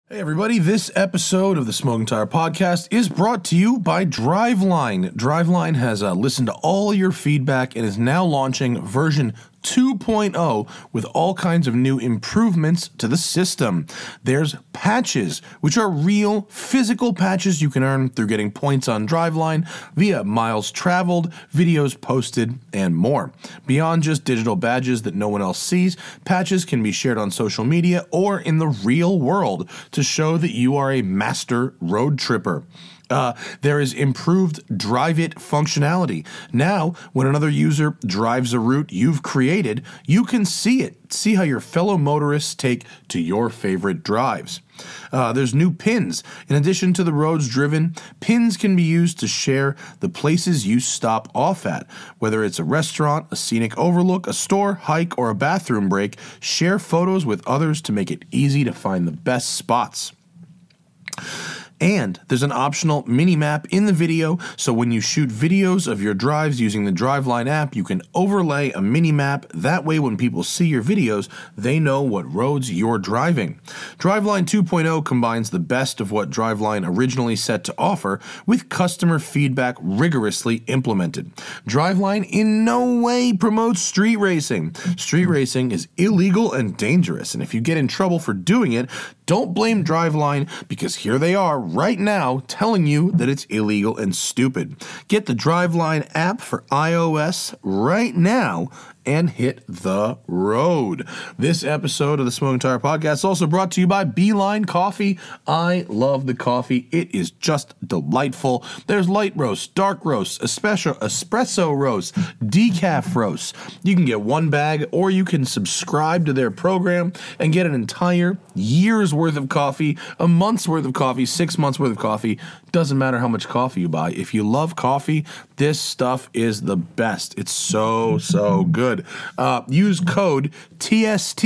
Hey everybody, this episode of the Smoking Tire Podcast is brought to you by Driveline. Driveline has listened to all your feedback and is now launching version 2.0 with all kinds of new improvements to the system. There's patches, which are real physical patches you can earn through getting points on Driveline via miles traveled, videos posted, and more. Beyond just digital badges that no one else sees, patches can be shared on social media or in the real world to show that you are a master road tripper. There is improved Drive It functionality. Now, when another user drives a route you've created, you can see it. See how your fellow motorists take to your favorite drives. There's new pins. In addition to the roads driven, pins can be used to share the places you stop off at. Whether it's a restaurant, a scenic overlook, a store, hike, or a bathroom break, share photos with others to make it easy to find the best spots. And there's an optional mini-map in the video, so when you shoot videos of your drives using the Driveline app, you can overlay a mini-map. That way, when people see your videos, they know what roads you're driving. Driveline 2.0 combines the best of what Driveline originally set to offer with customer feedback rigorously implemented. Driveline in no way promotes street racing. Street racing is illegal and dangerous, and if you get in trouble for doing it, don't blame Driveline, because here they are right now telling you that it's illegal and stupid. Get the Driveline app for iOS right now and hit the road. This episode of the Smoking Tire Podcast is also brought to you by Beeline Coffee. I love the coffee. It is just delightful. There's light roast, dark roast, espresso roast, decaf roast. You can get one bag, or you can subscribe to their program and get an entire year's worth of coffee, a month's worth of coffee, 6 months worth of coffee. Doesn't matter how much coffee you buy. If you love coffee, this stuff is the best. It's so good. Use code TST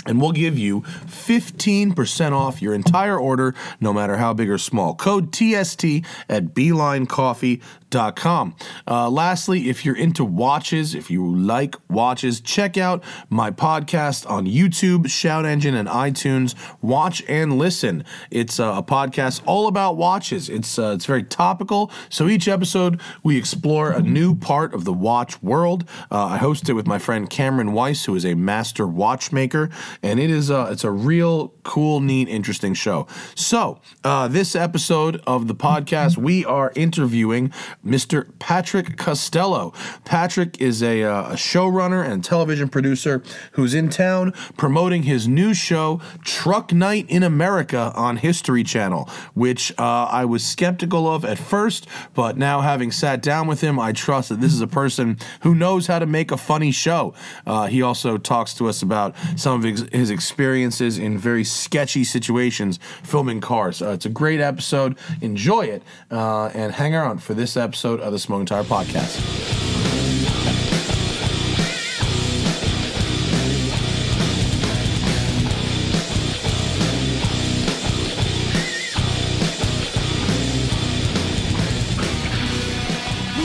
and we'll give you 15% off your entire order, no matter how big or small. Code TST at BeelineCoffee.com. Lastly, if you're into watches, if you like watches, check out my podcast on YouTube, Shout Engine, and iTunes. Watch and Listen. It's a podcast all about watches. It's very topical. So each episode, we explore a new part of the watch world. I host it with my friend Cameron Weiss, who is a master watchmaker, and it's a real cool, neat, interesting show. So this episode of the podcast, we are interviewing Mr. Patrick Costello. Patrick is a showrunner and television producer who's in town promoting his new show, Truck Night in America, on History Channel, which I was skeptical of at first, but now having sat down with him, I trust that this is a person who knows how to make a funny show. He also talks to us about some of his experiences in very sketchy situations filming cars. It's a great episode. Enjoy it, and hang around for this episode of the Smoking Tire Podcast.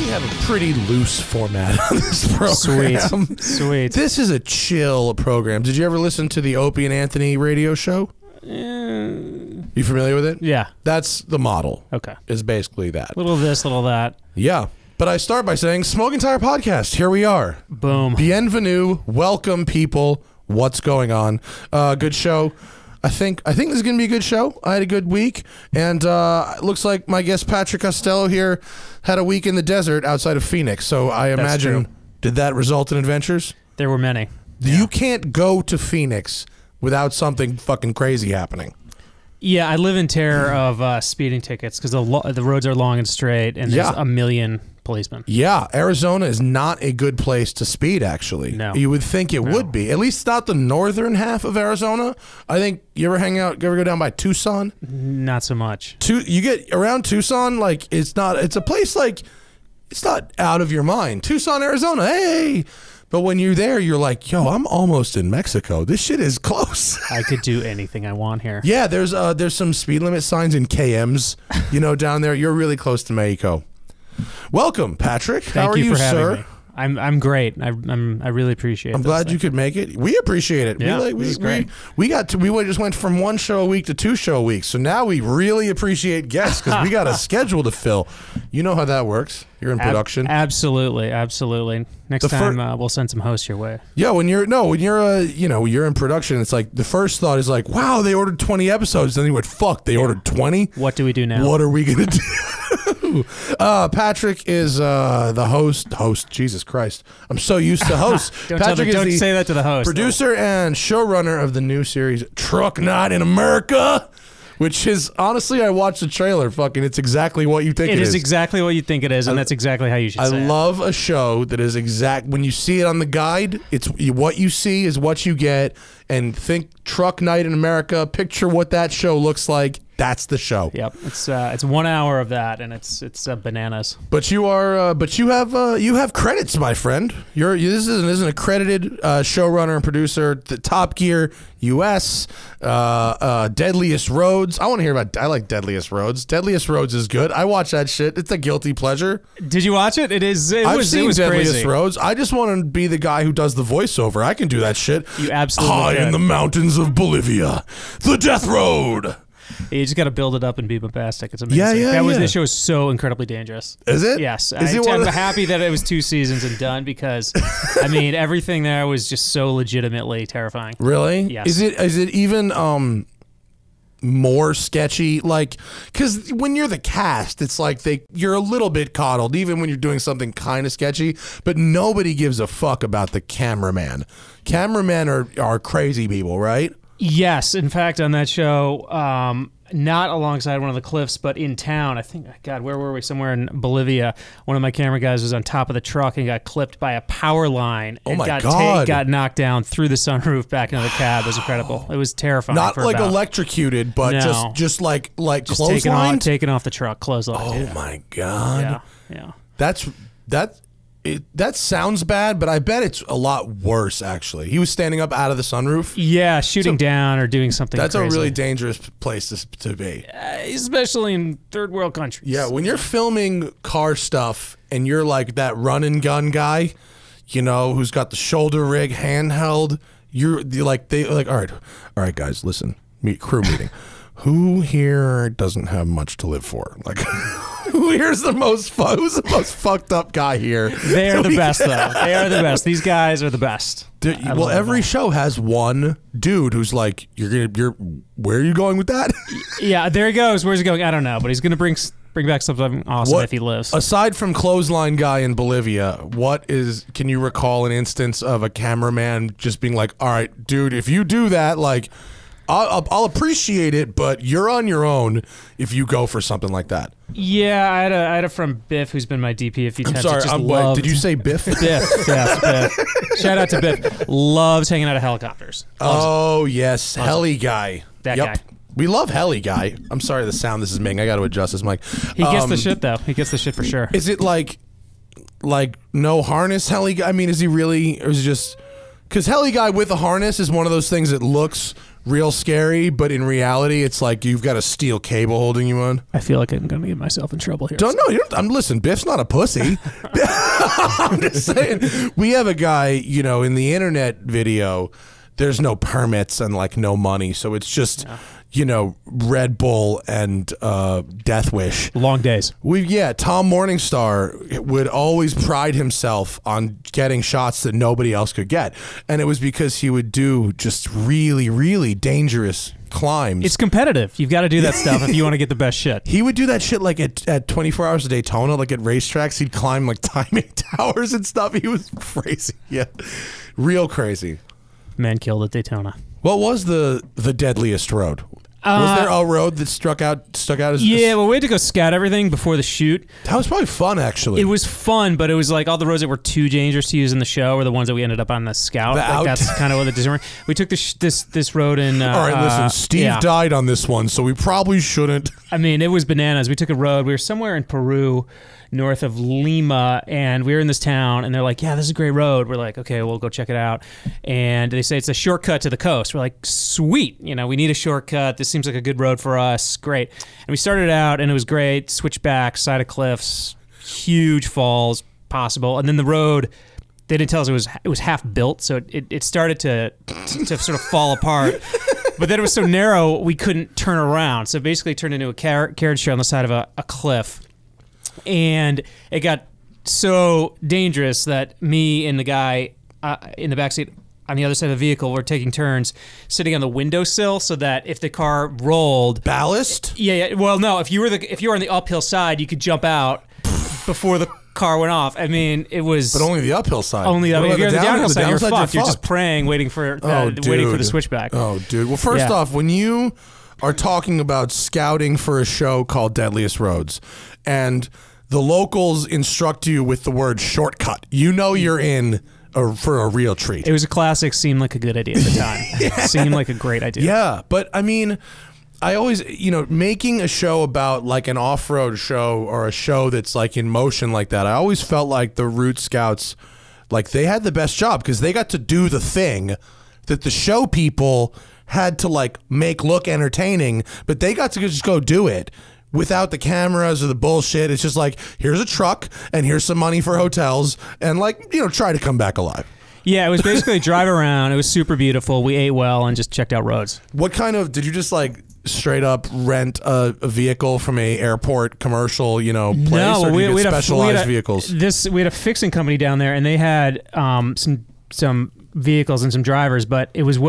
Have a pretty loose format on this program. Sweet. This is a chill program. Did you ever listen to the Opie and Anthony radio show? You familiar with it? Yeah. That's the model. Okay. Is basically that. Little this, little that. Yeah. But I start by saying, Smoking Tire Podcast, here we are. Boom. Bienvenue. Welcome, people. What's going on? Good show. I think this is going to be a good show. I had a good week, and it looks like my guest Patrick Costello here had a week in the desert outside of Phoenix. So I imagine, did that result in adventures? There were many. You can't go to Phoenix without something fucking crazy happening. Yeah, I live in terror of speeding tickets because the roads are long and straight, and there's a million policemen. Yeah, Arizona is not a good place to speed, actually. No. You would think it would be. At least not the northern half of Arizona. I think, you ever go down by Tucson? Not so much. You get around Tucson, like, it's a place, like, it's not out of your mind. Tucson, Arizona, hey! But when you're there, you're like, yo, I'm almost in Mexico. This shit is close. I could do anything I want here. Yeah, there's some speed limit signs in KMs, down there. You're really close to Mexico. Welcome, Patrick. How are you, sir? I'm great. I really appreciate it. I'm glad you could make it. We appreciate it. Yeah, we just went from 1 show a week to 2 show a week. So now we really appreciate guests because we got a schedule to fill. You know how that works. You're in production. Absolutely. Next time we'll send some hosts your way. Yeah, when you're in production, it's like the first thought is like, wow, they ordered 20 episodes. Then you went, fuck, they ordered 20. What do we do now? What are we gonna do? Patrick is the host. Jesus Christ, I'm so used to host. Don't say that to the host. Producer and showrunner of the new series Truck Night in America. Which is, honestly, I watched the trailer. Fucking, it's exactly what you think it is. It is exactly what you think it is, and that's exactly how you should say it. I love a show that is exact. When you see it on the guide, it's what you see is what you get. And think Truck Night in America. Picture what that show looks like. That's the show. Yep, it's 1 hour of that, and it's bananas. But you have credits, my friend. This is an accredited showrunner and producer. The Top Gear US, Deadliest Roads. I want to hear about. I like Deadliest Roads. Deadliest Roads is good. I watch that shit. It's a guilty pleasure. Did you watch it? I've seen Deadliest crazy. Roads. I just want to be the guy who does the voiceover. I can do that shit. You absolutely High in the mountains of Bolivia, the Death Road. You just got to build it up and be bombastic. It's amazing. This show is so incredibly dangerous. Is it? Yes. I'm happy that it was 2 seasons and done because, I mean, everything there was just so legitimately terrifying. Really? Yes. Is it even more sketchy? Like, because when you're the cast, it's like you're a little bit coddled, even when you're doing something kind of sketchy. But nobody gives a fuck about the cameraman. Cameramen are crazy people, right? Yes, in fact, on that show, not alongside one of the cliffs, but in town. I think, God, where were we? Somewhere in Bolivia. One of my camera guys was on top of the truck and got clipped by a power line. Oh my God! Got knocked down through the sunroof back into the cab. It was incredible. It was terrifying. Not like electrocuted, but just like clothesline, taken off the truck, clothesline. Oh my God! Yeah. That sounds bad, but I bet it's a lot worse, actually. He was standing up out of the sunroof. Yeah, shooting down or doing something That's crazy. a really dangerous place to be. Especially in third world countries. Yeah, when you're filming car stuff and you're like that run and gun guy, who's got the shoulder rig handheld, you're like, all right, guys, listen, crew meeting. Who here doesn't have much to live for? Like, who's the most fucked up guy here? They are the best, though. They are the best. These guys are the best. Well, every show has one dude who's like, where are you going with that? Yeah, there he goes. Where's he going? I don't know, but he's gonna bring back something awesome if he lives. Aside from clothesline guy in Bolivia, can you recall an instance of a cameraman just being like, all right, dude, if you do that, like, I'll appreciate it, but you're on your own if you go for something like that. Yeah, I had a friend Biff who's been my DP a few times. I'm sorry, did you say Biff? Biff, yes, Biff. Shout out to Biff. Loves hanging out of helicopters. Yes, heli guy. That guy. We love heli guy. I'm sorry, the sound this is making. I got to adjust this mic. He gets the shit though. He gets the shit for sure. Is it like no harness heli guy? I mean, is he really, or is it just because heli guy with a harness is one of those things that looks real scary, but in reality, it's like you've got a steel cable holding you on. I feel like I'm going to get myself in trouble here. Listen, Biff's not a pussy. I'm just saying. We have a guy, in the internet video, there's no permits and like no money, so it's just Red Bull and Death Wish. Long days. Tom Morningstar would always pride himself on getting shots that nobody else could get. And it was because he would do just really, really dangerous climbs. It's competitive. You've got to do that stuff if you want to get the best shit. He would do that shit like at 24 Hours of Daytona, like at racetracks. He'd climb like timing towers and stuff. He was crazy. Yeah. Real crazy. Man killed at Daytona. What was the deadliest road? Was there a road that stuck out as well, we had to go scout everything before the shoot. That was probably fun, actually. It was fun, but it was like all the roads that were too dangerous to use in the show were the ones that we ended up on the scout. That's kind of what the decision. We took this road in. All right, listen, Steve died on this one, so we probably shouldn't. I mean, it was bananas. We took a road. We were somewhere in Peru, north of Lima, and we were in this town, and they're like, yeah, this is a great road. We're like, okay, we'll go check it out. And they say it's a shortcut to the coast. We're like, sweet, we need a shortcut. This seems like a good road for us. Great. And we started out, and it was great. Switch back, side of cliffs, huge falls, possible. And then the road, they didn't tell us it was half built, so it started to sort of fall apart. But then it was so narrow we couldn't turn around. So basically it turned into a carriage trail on the side of a cliff. And it got so dangerous that me and the guy in the backseat on the other side of the vehicle were taking turns sitting on the windowsill so that if the car rolled... Ballast? Yeah. Well, no. If you were on the uphill side, you could jump out before the car went off. I mean, it was... But only the uphill side. Only if you're on the downhill side, you're fucked. You're just praying, waiting for the switchback. Oh, dude. Well, first off, when you are talking about scouting for a show called Deadliest Roads, and the locals instruct you with the word shortcut, you know you're in for a real treat. It was a classic, seemed like a good idea at the time. Seemed like a great idea. Yeah, but I mean, I always, making a show about like an off-road show or a show that's like in motion like that, I always felt like the Route Scouts, like they had the best job because they got to do the thing that the show people had to like make look entertaining, but they got to just go do it without the cameras or the bullshit. It's just like, here's a truck and here's some money for hotels and like, try to come back alive. Yeah, it was basically drive around. It was super beautiful. We ate well and just checked out roads. What kind of, did you just like straight up rent a vehicle from a airport commercial, place? No, or we get had specialized vehicles? We had a fixing company down there and they had some vehicles and some drivers, but it was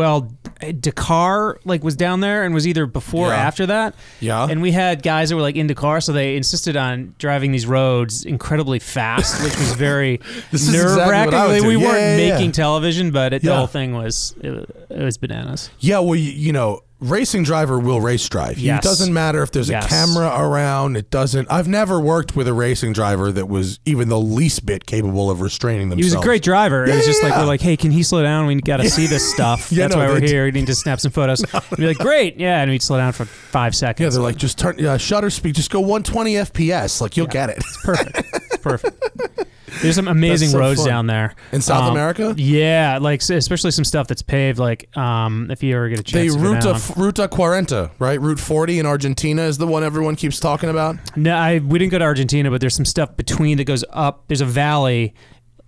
Dakar was down there and was either before or after that. Yeah. And we had guys that were like in Dakar, so they insisted on driving these roads incredibly fast, which was very nerve-wracking. Exactly we weren't making television, but the whole thing was bananas. Yeah, well, racing driver will race drive. Yes. It doesn't matter if there's a camera around. It doesn't. I've never worked with a racing driver that was even the least bit capable of restraining themselves. He was a great driver. It was just like, we're like, hey, can he slow down? We got to see this stuff. That's why we're here. We need to snap some photos. And be like, great. Yeah. And we'd slow down for 5 seconds. Yeah, they're like, just turn shutter speed. Just go 120 FPS. Like, you'll get it. It's perfect. It's perfect. There's some amazing roads down there in South America. Yeah, especially some stuff that's paved. If you ever get a chance, Ruta 40, right? Route 40 in Argentina is the one everyone keeps talking about. No, we didn't go to Argentina, but there's some stuff between that goes up. There's a valley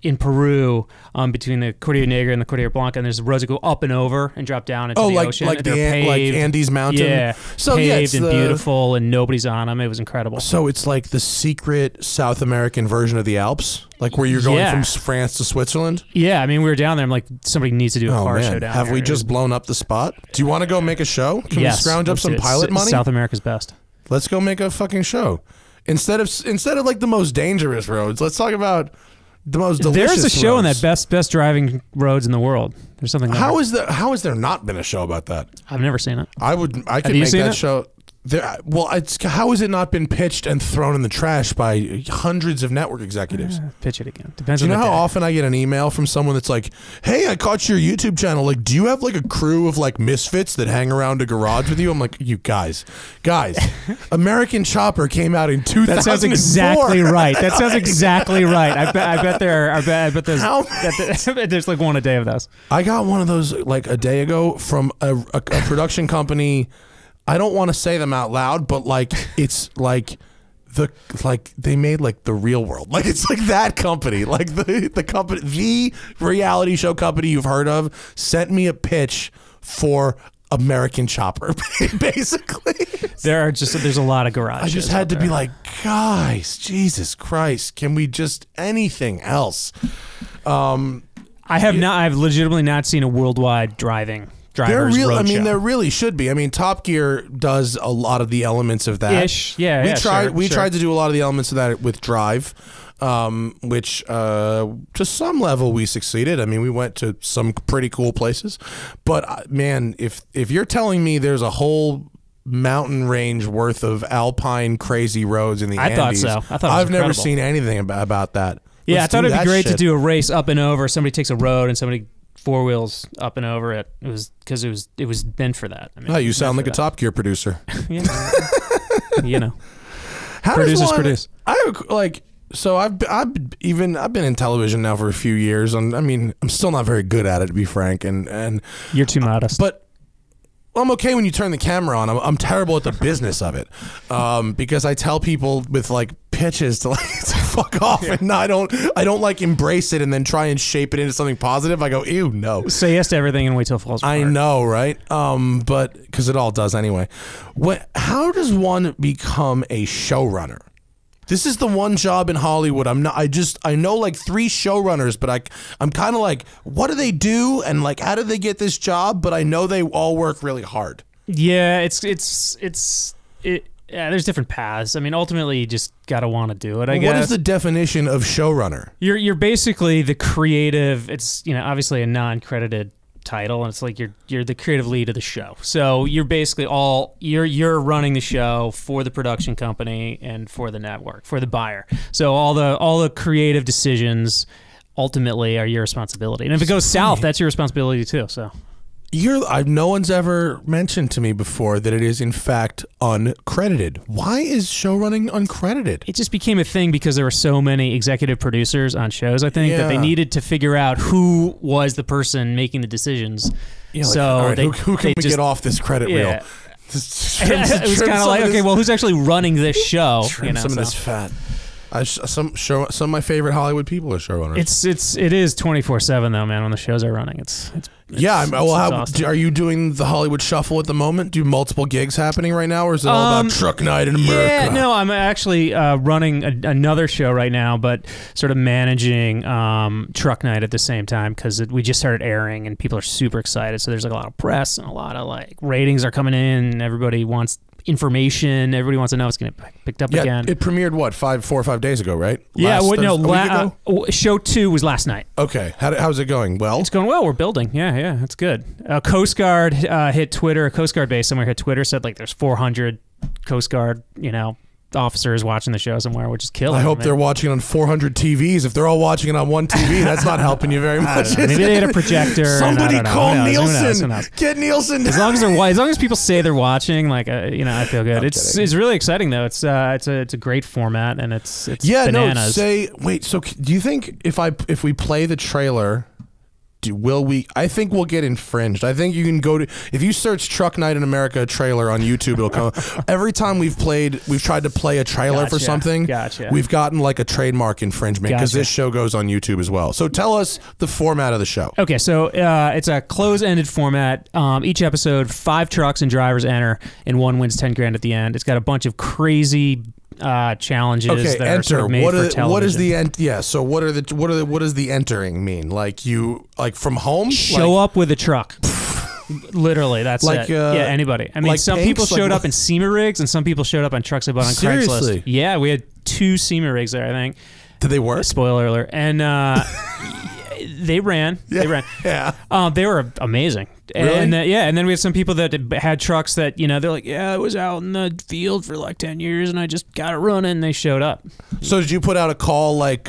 in Peru between the Cordillera Negra and the Cordillera Blanca, and there's roads that go up and over and drop down into the ocean. Like Andes Mountain. Yeah, so paved and beautiful, and nobody's on them. It was incredible. So it's like the secret South American version of the Alps, like where you're going from France to Switzerland. Yeah, I mean, we were down there. I'm like, somebody needs to do a car show down Have here. we just blown up the spot? Do you want to go make a show? Can we scrounge up some pilot money? South America's best. Let's go make a fucking show. Instead of like the most dangerous roads, let's talk about the most delicious There's a show roads. on that best driving roads in the world. There's something. How has there not been a show about that? I've never seen it. I could make that show. How has it not been pitched and thrown in the trash by hundreds of network executives? Pitch it again. Depends. Do you on know the how day. often I get an email from someone that's like, "Hey, I caught your YouTube channel. Like, do you have like a crew of like misfits that hang around a garage with you?" I'm like, "You guys, American Chopper came out in 2004." That sounds exactly right. That sounds exactly right. I bet there's like one a day of those. I got one of those like a day ago from a production company. I don't want to say them out loud, but like it's like they made like The Real World. Like it's like that company, like the company, the reality show company you've heard of sent me a pitch for American Chopper, basically. There's a lot of garages. I just had to be like, guys, Jesus Christ, can we just anything else? I've legitimately not seen a worldwide drivers road show. There really should be. I mean, Top Gear does a lot of the elements of that. We tried to do a lot of the elements of that with Drive, which to some level we succeeded. I mean, we went to some pretty cool places, but man, if you're telling me there's a whole mountain range worth of alpine crazy roads in the Andes, I thought so. I've never seen anything about that. Yeah, I thought it'd be great to do a race up and over. Somebody takes a road and somebody four wheels up and over it. It was because it was meant for that. I mean, you sound like a Top Gear producer. How producers produce. I've been in television now for a few years, and I mean, I'm still not very good at it, to be frank. And you're too modest. But I'm okay when you turn the camera on. I'm terrible at the business of it, because I tell people with like pitches to fuck off. Yeah. And I don't like embrace it and then try and shape it into something positive. I go, ew, no. Say yes to everything and wait till it falls apart. I know, right? But because it all does anyway. How does one become a showrunner? This is the one job in Hollywood. I know like 3 showrunners, but I'm kind of like, what do they do? And like, how did they get this job? But I know they all work really hard. Yeah, yeah, there's different paths. I mean, ultimately, you just gotta want to do it. I guess. What is the definition of showrunner? You're basically the creative. It's obviously a non-credited title, and it's like you're the creative lead of the show. So you're basically you're running the show for the production company and for the network, for the buyer. So all the creative decisions ultimately are your responsibility. And if it goes south, that's your responsibility too. So no one's ever mentioned to me before that it is in fact uncredited. Why is showrunning uncredited? it just became a thing because there were so many executive producers on shows, I think, that they needed to figure out who was the person making the decisions. Yeah, like, so all right, who can we get off this credit wheel? It was kind of like, okay, well, who's actually running this show? Trim some of this fat. Some of my favorite Hollywood people are showrunners. It is 24/7 though, man. When the shows are running, it's are you doing the Hollywood Shuffle at the moment? Do multiple gigs happening right now, or is it all about Truck Night in America? Yeah, no, I'm actually running another show right now, but sort of managing Truck Night at the same time because we just started airing and people are super excited. So there's like a lot of press and a lot of like ratings are coming in. And everybody wants information. Everybody wants to know it's going to get picked up again. It premiered what 4 or 5 days ago, right? Show 2 was last night. Okay, how's it going? Well, it's going well. We're building. Yeah, it's good. Coast Guard hit Twitter. A Coast Guard base somewhere hit Twitter, said like there's 400 Coast Guard officers watching the show somewhere, which is killing. I hope they're watching it on 400 TVs. If they're all watching it on one TV, that's not helping you very much. Maybe they had a projector. Somebody call Nielsen. Get Nielsen. As long as people say they're watching, like I feel good. It's really exciting though. It's a great format and it's bananas. So do you think if we play the trailer? I think we'll get infringed. I think you can if you search Truck Night in America trailer on YouTube, it'll come. Every time we've tried to play a trailer for something, we've gotten like a trademark infringement because this show goes on YouTube as well. So tell us the format of the show. Okay, so it's a close-ended format. Each episode, 5 trucks and drivers enter, and one wins 10 grand at the end. It's got a bunch of crazy challenges that are sort of made for television. What is the what does the entering mean? Like from home? Show up with a truck. Literally, that's it. Anybody. I mean, some people showed up in SEMA rigs, and some people showed up on trucks I bought on Craigslist. Yeah, we had 2 SEMA rigs there, I think. Did they work? Spoiler alert. And they ran. They ran. Yeah. They were amazing. Really? And then we had some people that had trucks that, they're like, I was out in the field for like 10 years and I just got it running, and they showed up. So did you put out a call like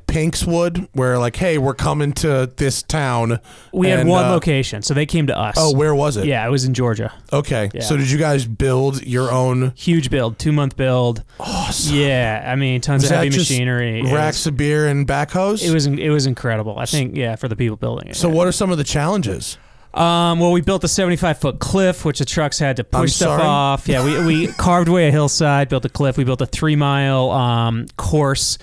Pinks would, where like, hey, we're coming to this town? We had one location, so they came to us. Oh, where was it? Yeah, it was in Georgia. Okay. Yeah. So did you guys build your own? Huge build, 2-month build. Awesome. Yeah, I mean, tons of heavy machinery. Racks of beer and backhoes? It was incredible. I think, for the people building it. So what are some of the challenges? Well, we built a 75-foot cliff, which the trucks had to push stuff off. Yeah, we carved away a hillside, built a cliff. We built a 3-mile course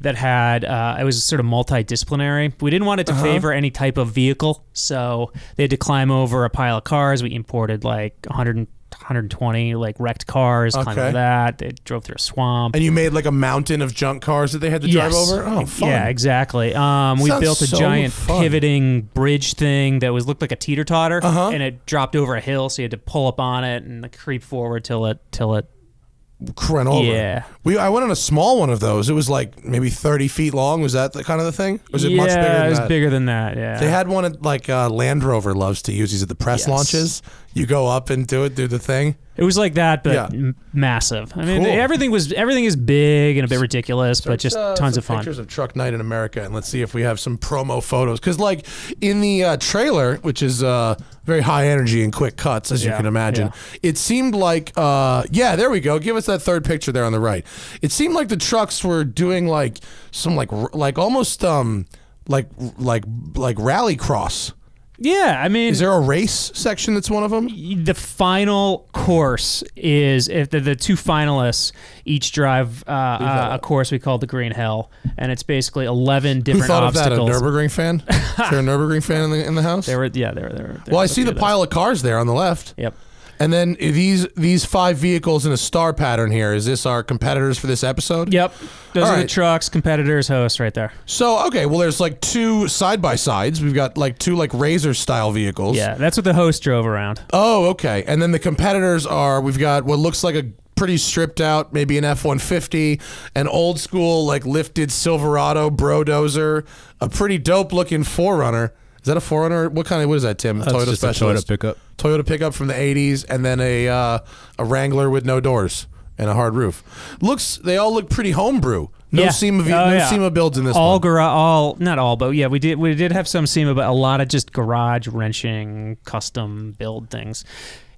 that had, it was sort of multidisciplinary. We didn't want it to favor any type of vehicle, so they had to climb over a pile of cars. We imported like 120 like wrecked cars, climbed over that. They drove through a swamp. And you made like a mountain of junk cars that they had to drive over? Oh, fun. Yeah, exactly. We built a giant pivoting bridge thing that looked like a teeter-totter, and it dropped over a hill, so you had to pull up on it and creep forward till it ran over. Yeah. I went on a small one of those. It was like maybe 30 feet long. Was that the kind of the thing? Was it much bigger than that? Yeah, it was bigger than that, yeah. They had one at like Land Rover loves to use these at the press launches. You go up and do the thing. It was like that, but massive. I mean, everything is big and a bit ridiculous, but just tons of fun. Pictures of Truck Night in America, and let's see if we have some promo photos. Because like in the trailer, which is very high energy and quick cuts, as you can imagine, it seemed like there we go. Give us that third picture there on the right. It seemed like the trucks were doing like some like almost like rally cross Yeah, I mean, is there a race section that's one of them? The final course is if the two finalists each drive a course we call the Green Hell, and it's basically 11 different Who thought obstacles. of that? A Nürburgring fan? Is there a Nürburgring fan in the house? They were. Well, I see the pile of cars there on the left. Yep. And then these 5 vehicles in a star pattern here. Is this our competitors for this episode? Yep. Those are the trucks, competitors, hosts right there. So, okay, well, there's like 2 side-by-sides. We've got like 2 like Razor-style vehicles. Yeah, that's what the host drove around. Oh, okay. And then the competitors are, we've got what looks like a pretty stripped out, maybe an F-150, an old school like lifted Silverado Brodozer, a pretty dope looking 4Runner. Is that a 4Runner? What is that, Tim? Toyota just Specialist. A Toyota pickup. Toyota pickup from the 80s, and then a Wrangler with no doors and a hard roof. They all look pretty homebrew. No SEMA builds in this one. Not all, but yeah, we did have some SEMA, but a lot of just garage wrenching, custom build things.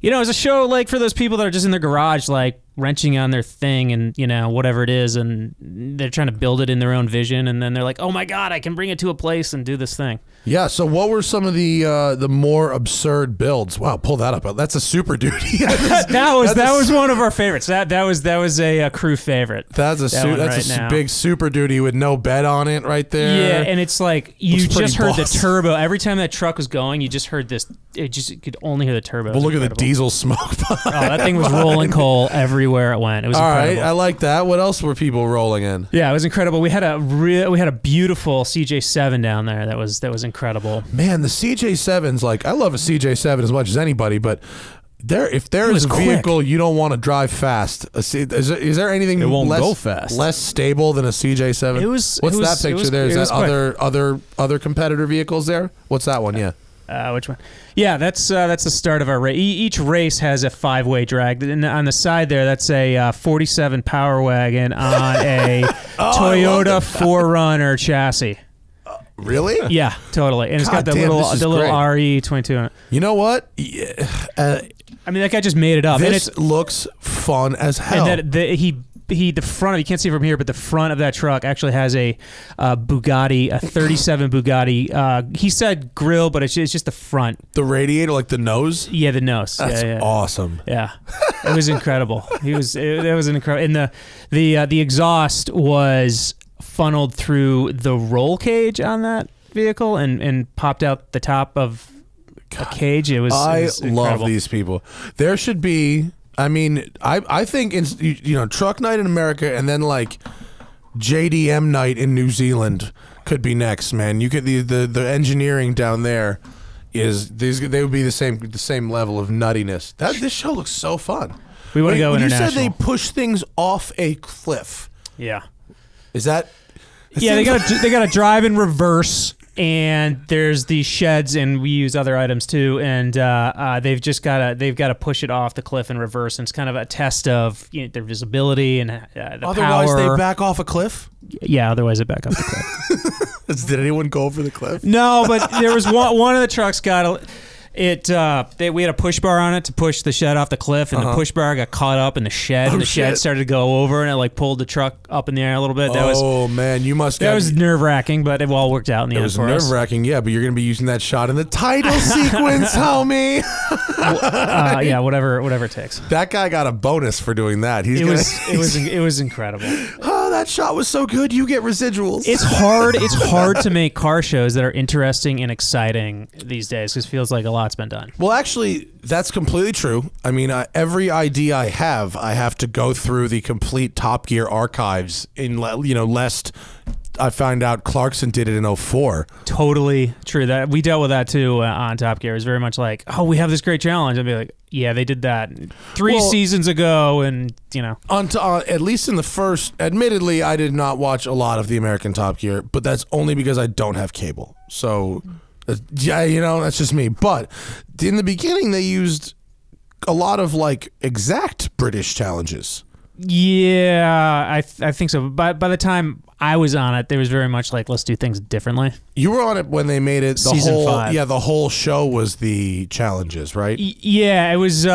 You know, it's a show like for those people that are just in their garage, like wrenching on their thing and, you know, whatever it is, and they're trying to build it in their own vision, and then they're like, oh my God, I can bring it to a place and do this thing. Yeah, so what were some of the more absurd builds? Wow, pull that up. That's a Super Duty. that was one of our favorites. That was a crew favorite. That's a big Super Duty with no bed on it right there. Yeah, and it's like you just heard the turbo. Every time that truck was going, you just heard this. You could only hear the turbo. Well, look at the diesel smoke. That thing was rolling coal everywhere it went. It was incredible. All right, I like that. What else were people rolling in? Yeah, it was incredible. We had a beautiful CJ7 down there. That was incredible. Man, the CJ7's like, I love a CJ7 as much as anybody, but if there is a vehicle you don't want to drive fast, is there anything less stable than a CJ7? What's that picture there? Is that other competitor vehicles there? What's that one? Yeah. Which one? Yeah, that's the start of our race. Each race has a 5-way drag. And on the side there, that's a 47 Power Wagon on a Toyota 4Runner chassis. Really? Yeah, totally. And it's got the little RE22 on it. You know what? I mean, that guy just made it up. This looks fun as hell. And the front of, you can't see it from here, but the front of that truck actually has a Bugatti, a 37 Bugatti. He said grill, but it's just the front. The radiator, like the nose? Yeah, the nose. That's awesome. Yeah. It was incredible. It was incredible. And the exhaust was funneled through the roll cage on that vehicle and popped out the top of a cage. It was love these people. There should be, I mean, I think truck night in America and then like JDM night in New Zealand could be next, man. You could the engineering down there they would be the same level of nuttiness. This show looks so fun. We want to go international. You said they push things off a cliff. Yeah. Is that? Yeah, they got to drive in reverse, and there's these sheds, and we use other items too, and they've got to push it off the cliff in reverse, and it's kind of a test of their visibility and the otherwise power. They back off a cliff. Yeah, otherwise they back off the cliff. Did anyone go over the cliff? No, but there was one of the trucks got we had a push bar on it to push the shed off the cliff, and the push bar got caught up in the shed, and the shed started to go over, and it like pulled the truck up in the air a little bit. That was nerve-wracking, but it all worked out in the end for us. It was nerve-wracking, yeah, but you're going to be using that shot in the title sequence, homie. Yeah, whatever it takes. That guy got a bonus for doing that. It was incredible. Oh, that shot was so good. You get residuals. It's hard to make car shows that are interesting and exciting these days, because it feels like a lot's been done. Well, actually, that's completely true. I mean, every idea I have to go through the complete Top Gear archives lest I find out Clarkson did it in 04. Totally true. That we dealt with that too on Top Gear. It was very much like, oh, we have this great challenge. I'd be like, yeah, they did that 3 seasons ago, and at least in the first. Admittedly, I did not watch a lot of the American Top Gear, but that's only because I don't have cable. So. Yeah, that's just me. But in the beginning, they used a lot of like exact British challenges. Yeah, I think so. By the time I was on it, there was very much like, let's do things differently. You were on it when they made it Season 5. Yeah, the whole show was the challenges, right? Yeah, it was.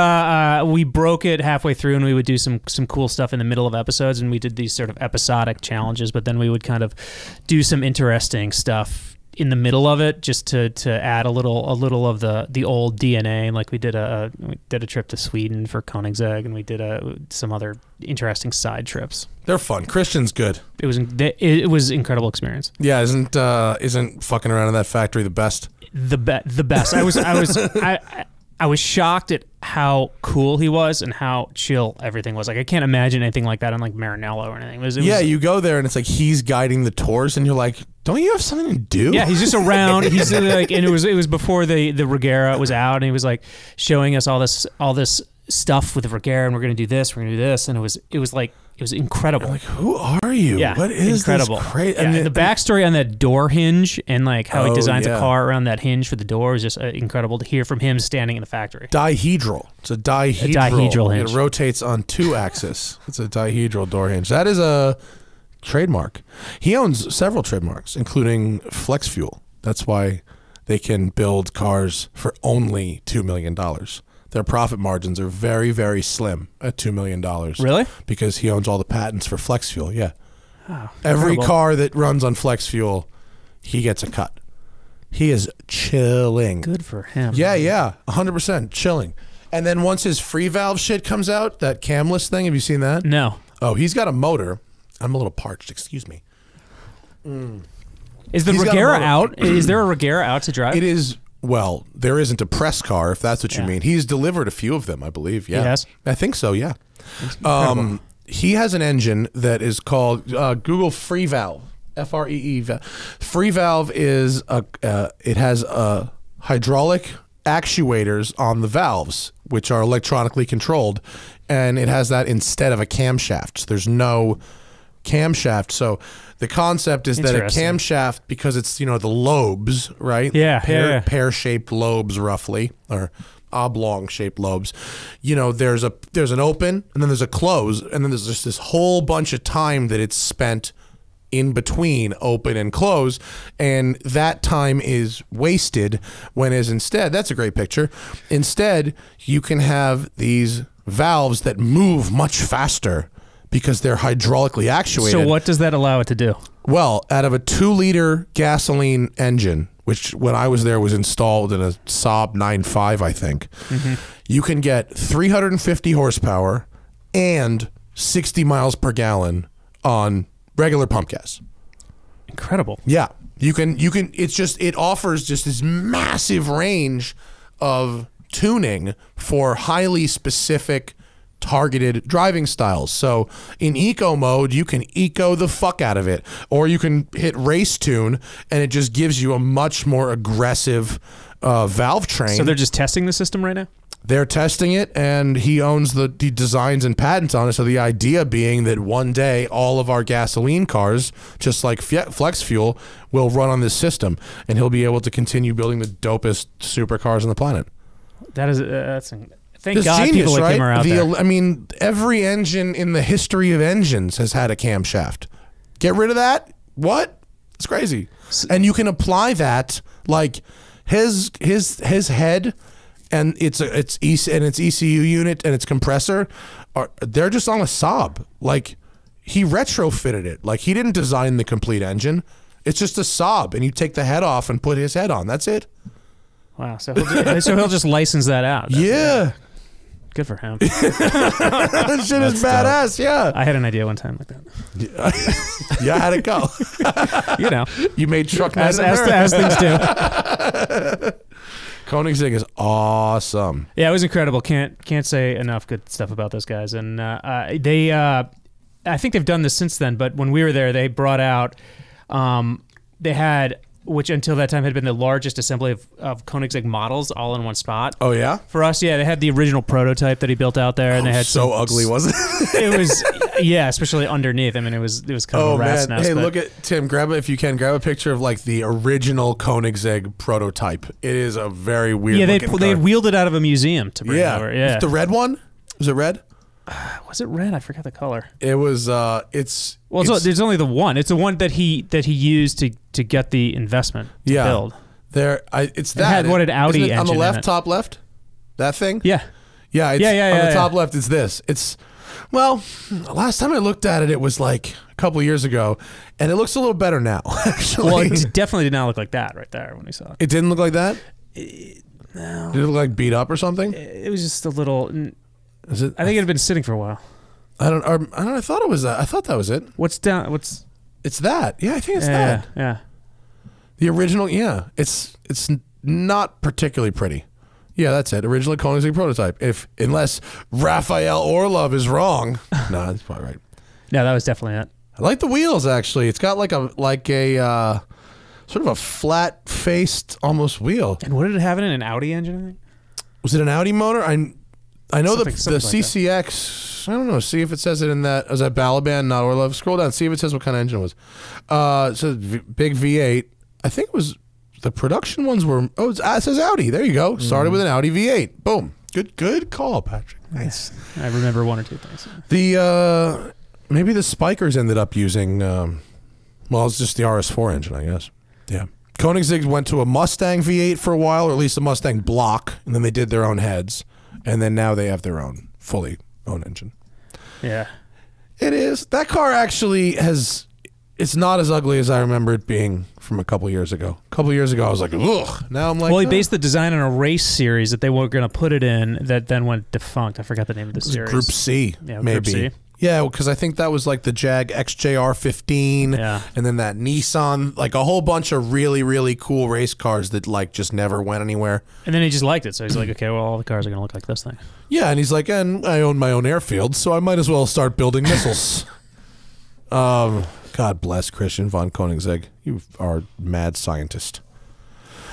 We broke it halfway through, and we would do some cool stuff in the middle of episodes, and we did these sort of episodic challenges. But then we would kind of do some interesting stuff in the middle of it just to add a little of the old DNA. Like we did a trip to Sweden for Koenigsegg, and we did some other interesting side trips. They're fun. Christian's good. It was incredible experience. Yeah, isn't fucking around in that factory the best? The best. I was shocked at how cool he was and how chill everything was. Like, I can't imagine anything like that on like Maranello or anything. You go there and it's like he's guiding the tours, and you're like, don't you have something to do? Yeah, he's just around. He's like, and it was before the Regera was out, and he was like showing us all this stuff with the Regera, and we're gonna do this, and it was incredible. Like, who are you? Yeah, what is incredible. This crazy? Yeah, and the backstory on that door hinge and like how he designs a car around that hinge for the door is just incredible to hear from him standing in the factory. Dihedral. It's a dihedral hinge. It rotates on 2 axis. It's a dihedral door hinge. That is a trademark. He owns several trademarks, including flex fuel. That's why they can build cars for only $2 million. Their profit margins are very, very slim at $2 million. Really? Because he owns all the patents for flex fuel, yeah. Oh, every car that runs on flex fuel, he gets a cut. He is chilling. Good for him. Yeah, 100% chilling. And then once his free valve shit comes out, that camless thing, have you seen that? No. Oh, he's got a motor. I'm a little parched, excuse me. Is the Regera out? Is there a Regera out to drive? It is. Well, there isn't a press car, if that's what you mean. He's delivered a few of them, I believe. Yeah, he has? I think so. Yeah. He has an engine that is called Google Free Valve. FREE. Free Valve is it has hydraulic actuators on the valves, which are electronically controlled, and it has that instead of a camshaft. So there's no camshaft. So the concept is that a camshaft, because it's, the lobes, right? Yeah. Pear-shaped lobes, roughly, or oblong-shaped lobes. There's an open, and then there's a close, and then there's just this whole bunch of time that it's spent in between open and close, and that time is wasted. Whereas instead, that's a great picture. Instead, you can have these valves that move much faster, because they're hydraulically actuated. So what does that allow it to do? Well, out of a 2-liter gasoline engine, which when I was there was installed in a Saab 9.5, I think, you can get 350 horsepower and 60 miles per gallon on regular pump gas. Incredible. Yeah. You can it offers just this massive range of tuning for highly specific targeted driving styles. So in eco mode, you can eco the fuck out of it, or you can hit race tune, and it just gives you a much more aggressive valve train. So they're just testing the system right now? They're testing it, and he owns the designs and patents on it. So the idea being that one day all of our gasoline cars, just like flex fuel, will run on this system, and he'll be able to continue building the dopest supercars on the planet. Thank God genius, people like right? him are out there. I mean, every engine in the history of engines has had a camshaft. Get rid of that? What? It's crazy. And you can apply that, like his head and its ECU unit and its compressor they're just on a Saab. Like, he retrofitted it. Like, he didn't design the complete engine. It's just a Saab, and you take the head off and put his head on. That's it. Wow. So he'll just license that out. Yeah. Good for him. That shit is badass. Dope. Yeah. I had an idea one time like that. Yeah, how'd it go? You made truck as things do. Koenigsegg is awesome. Yeah, it was incredible. Can't say enough good stuff about those guys. And they, I think they've done this since then. But when we were there, they brought out, they had, which until that time had been the largest assembly of Koenigsegg models all in one spot. Oh yeah, for us, yeah, they had the original prototype that he built out there, and they had ugly, wasn't it? It was, yeah, especially underneath. I mean, it was kind of a rat's nest. Hey, look at Tim. Grab a picture of like the original Koenigsegg prototype. It is a very weird. Yeah, they had wheeled it out of a museum to bring it over. Yeah, the red one. Was it red? Was it red? I forgot the color. It was. There's only the one. It's the one that he used to get the investment to build. It had what an Audi engine on the left, in it. top left. That thing. Yeah. Yeah. On the top left, it's this. Well, last time I looked at it, it was like a couple of years ago, and it looks a little better now, actually. Well, it definitely did not look like that right there when we saw it. It didn't look like that? No. Did it look like beat up or something? It was just a little... Is it? I think it had been sitting for a while. I don't. I thought it was that. I thought that was it. What's down? What's? It's that. Yeah, I think it's that. Yeah. The original. Yeah, it's not particularly pretty. Yeah, that's it. Original Koenigsegg prototype. Unless Raphael Orlov is wrong. No, that's probably right. No, that was definitely it. I like the wheels actually. It's got like a sort of a flat faced almost wheel. And what did it have in it? An Audi engine? I think? Was it an Audi motor? I know the something like CCX. I don't know. See if it says it in that. Was that Balaban, not Orlov? Scroll down. See if it says what kind of engine it was. It says big V8. I think it was the production ones were. Oh, it says Audi. There you go. Started with an Audi V8. Boom. Good call, Patrick. Nice. I remember one or two things. The maybe the Spikers ended up using. Well, it's just the RS4 engine, I guess. Yeah. Koenigsegg went to a Mustang V8 for a while, or at least a Mustang block, and then they did their own heads. And then now they have their own fully owned engine. Yeah. It is. That car actually has, it's not as ugly as I remember it being from a couple years ago. A couple years ago, I was like, ugh. Now I'm like, well, he based the design on a race series that they were going to put it in that then went defunct. I forgot the name of the series. Group C, yeah, maybe. Group C. Yeah, because I think that was like the Jag XJR 15, and then that Nissan, like a whole bunch of really, really cool race cars that like just never went anywhere. And then he just liked it, so he's like, okay, well, all the cars are going to look like this thing. Yeah, and he's like, and I own my own airfield, so I might as well start building missiles. God bless Christian von Koenigsegg. You are a mad scientist.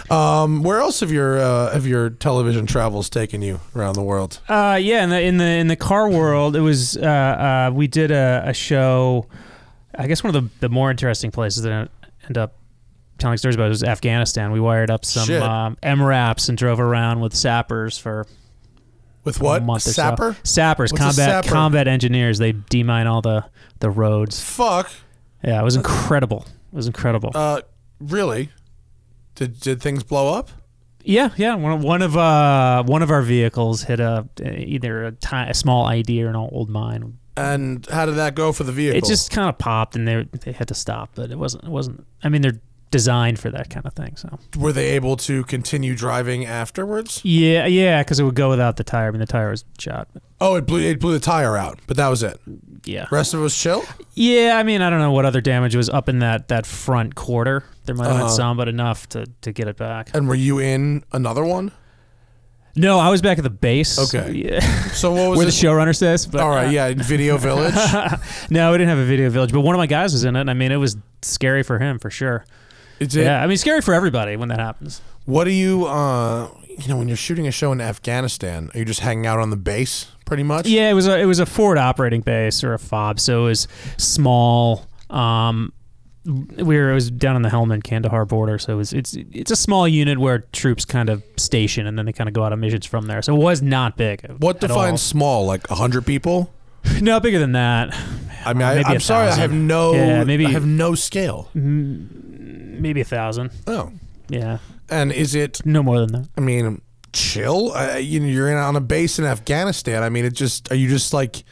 Where else have your television travels taken you around the world? Yeah, in the car world, it was we did a show. I guess one of the more interesting places that I end up telling stories about was Afghanistan. We wired up some MRAPs and drove around with sappers for what? A month or Sapper? So. Sappers, What's combat engineers. They demine all the roads. Fuck. Yeah, it was incredible. It was incredible. Really? Did things blow up? Yeah. One of our vehicles hit either a small ID or an old mine. And how did that go for the vehicle? It just kind of popped, and they had to stop. But it wasn't. I mean, they're designed for that kind of thing. So were they able to continue driving afterwards? Yeah, because it would go without the tire. I mean, the tire was shot. Oh, it blew the tire out, but that was it. Yeah. Rest of it was chill? Yeah, I mean, I don't know what other damage was up in that front quarter. There might have been some, but enough to get it back. And were you in another one? No, I was back at the base. Okay. Yeah. So what was where the showrunner says? But, all right, yeah, Video Village. No, we didn't have a Video Village, but one of my guys was in it. And I mean, it was scary for him for sure. Yeah, I mean, scary for everybody when that happens. What do you, when you're shooting a show in Afghanistan, are you just hanging out on the base pretty much? Yeah, it was a forward operating base or a FOB, so it was small. It was down on the Helmand-Kandahar border, so it's a small unit where troops kind of station and then they kind of go out on missions from there. So it was not big. What defines small? Like 100 people? No, bigger than that. I mean, I'm sorry, I have no scale. Maybe 1,000. Oh, yeah. And is it no more than that? I mean, chill. You're on a base in Afghanistan. I mean, are you just like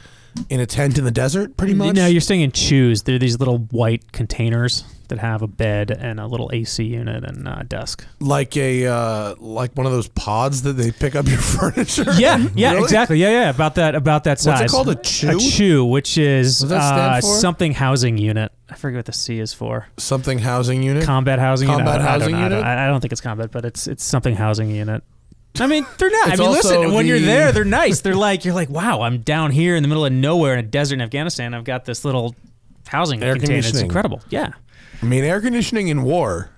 in a tent in the desert, pretty much? No, you're staying in chews. They're these little white containers that have a bed and a little AC unit and a desk. Like like one of those pods that they pick up your furniture. Yeah, really? Exactly. Yeah, about that size. What's it called? A chew? A chew, which is what does that stand for? Something housing unit. I forget what the C is for. Something housing unit. Combat housing unit. Combat housing unit. I don't think it's combat, but it's something housing unit. I mean, they're not. It's I mean, listen, when you're there, they're nice. You're like, wow, I'm down here in the middle of nowhere in a desert in Afghanistan. I've got this little housing container. It's incredible. Yeah. I mean, air conditioning in war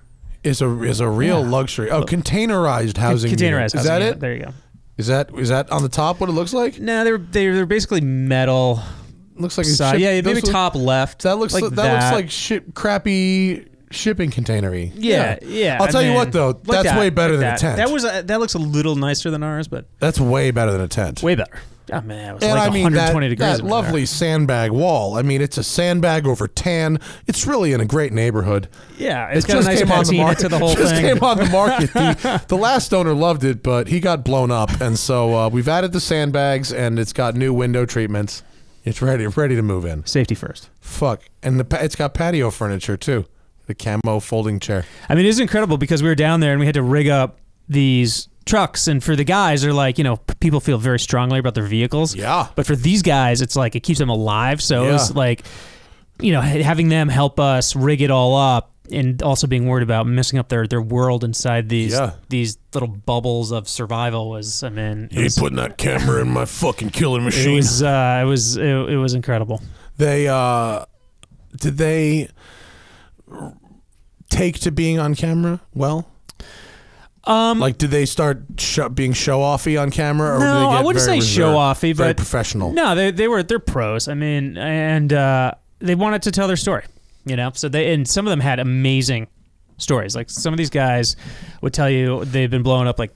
is a real luxury. Oh, containerized housing. Containerized. Is that unit. it? There you go. Is that on the top? What it looks like? No, they're basically metal. Looks like maybe top left. That looks like crappy shipping containery. Yeah. I'll tell you what though, that's way better than a tent. That looks a little nicer than ours, but that's way better than a tent. Way better. Oh man, it was and like I mean, 120 degrees. That lovely sandbag wall. I mean, it's a sandbag over tan. It's really in a great neighborhood. Yeah, it's got a nice patina to the whole thing. It just came on the market. The last owner loved it, but he got blown up, and so we've added the sandbags, and it's got new window treatments. It's ready to move in. Safety first. Fuck. And it's got patio furniture, too. The camo folding chair. I mean, it is incredible because we were down there and we had to rig up these trucks. And for the guys, they're like, people feel very strongly about their vehicles. Yeah. But for these guys, it's like it keeps them alive. So it was like, having them help us rig it all up and also being worried about messing up their world inside these little bubbles of survival was, you putting that camera in my fucking killing machine. It was incredible. They did they take to being on camera well? Like, did they start being show-offy on camera? Or no, did they get I wouldn't say reserved, show-offy, very but professional. No, they're pros. I mean, and they wanted to tell their story, So and some of them had amazing stories. Like some of these guys would tell you they've been blown up like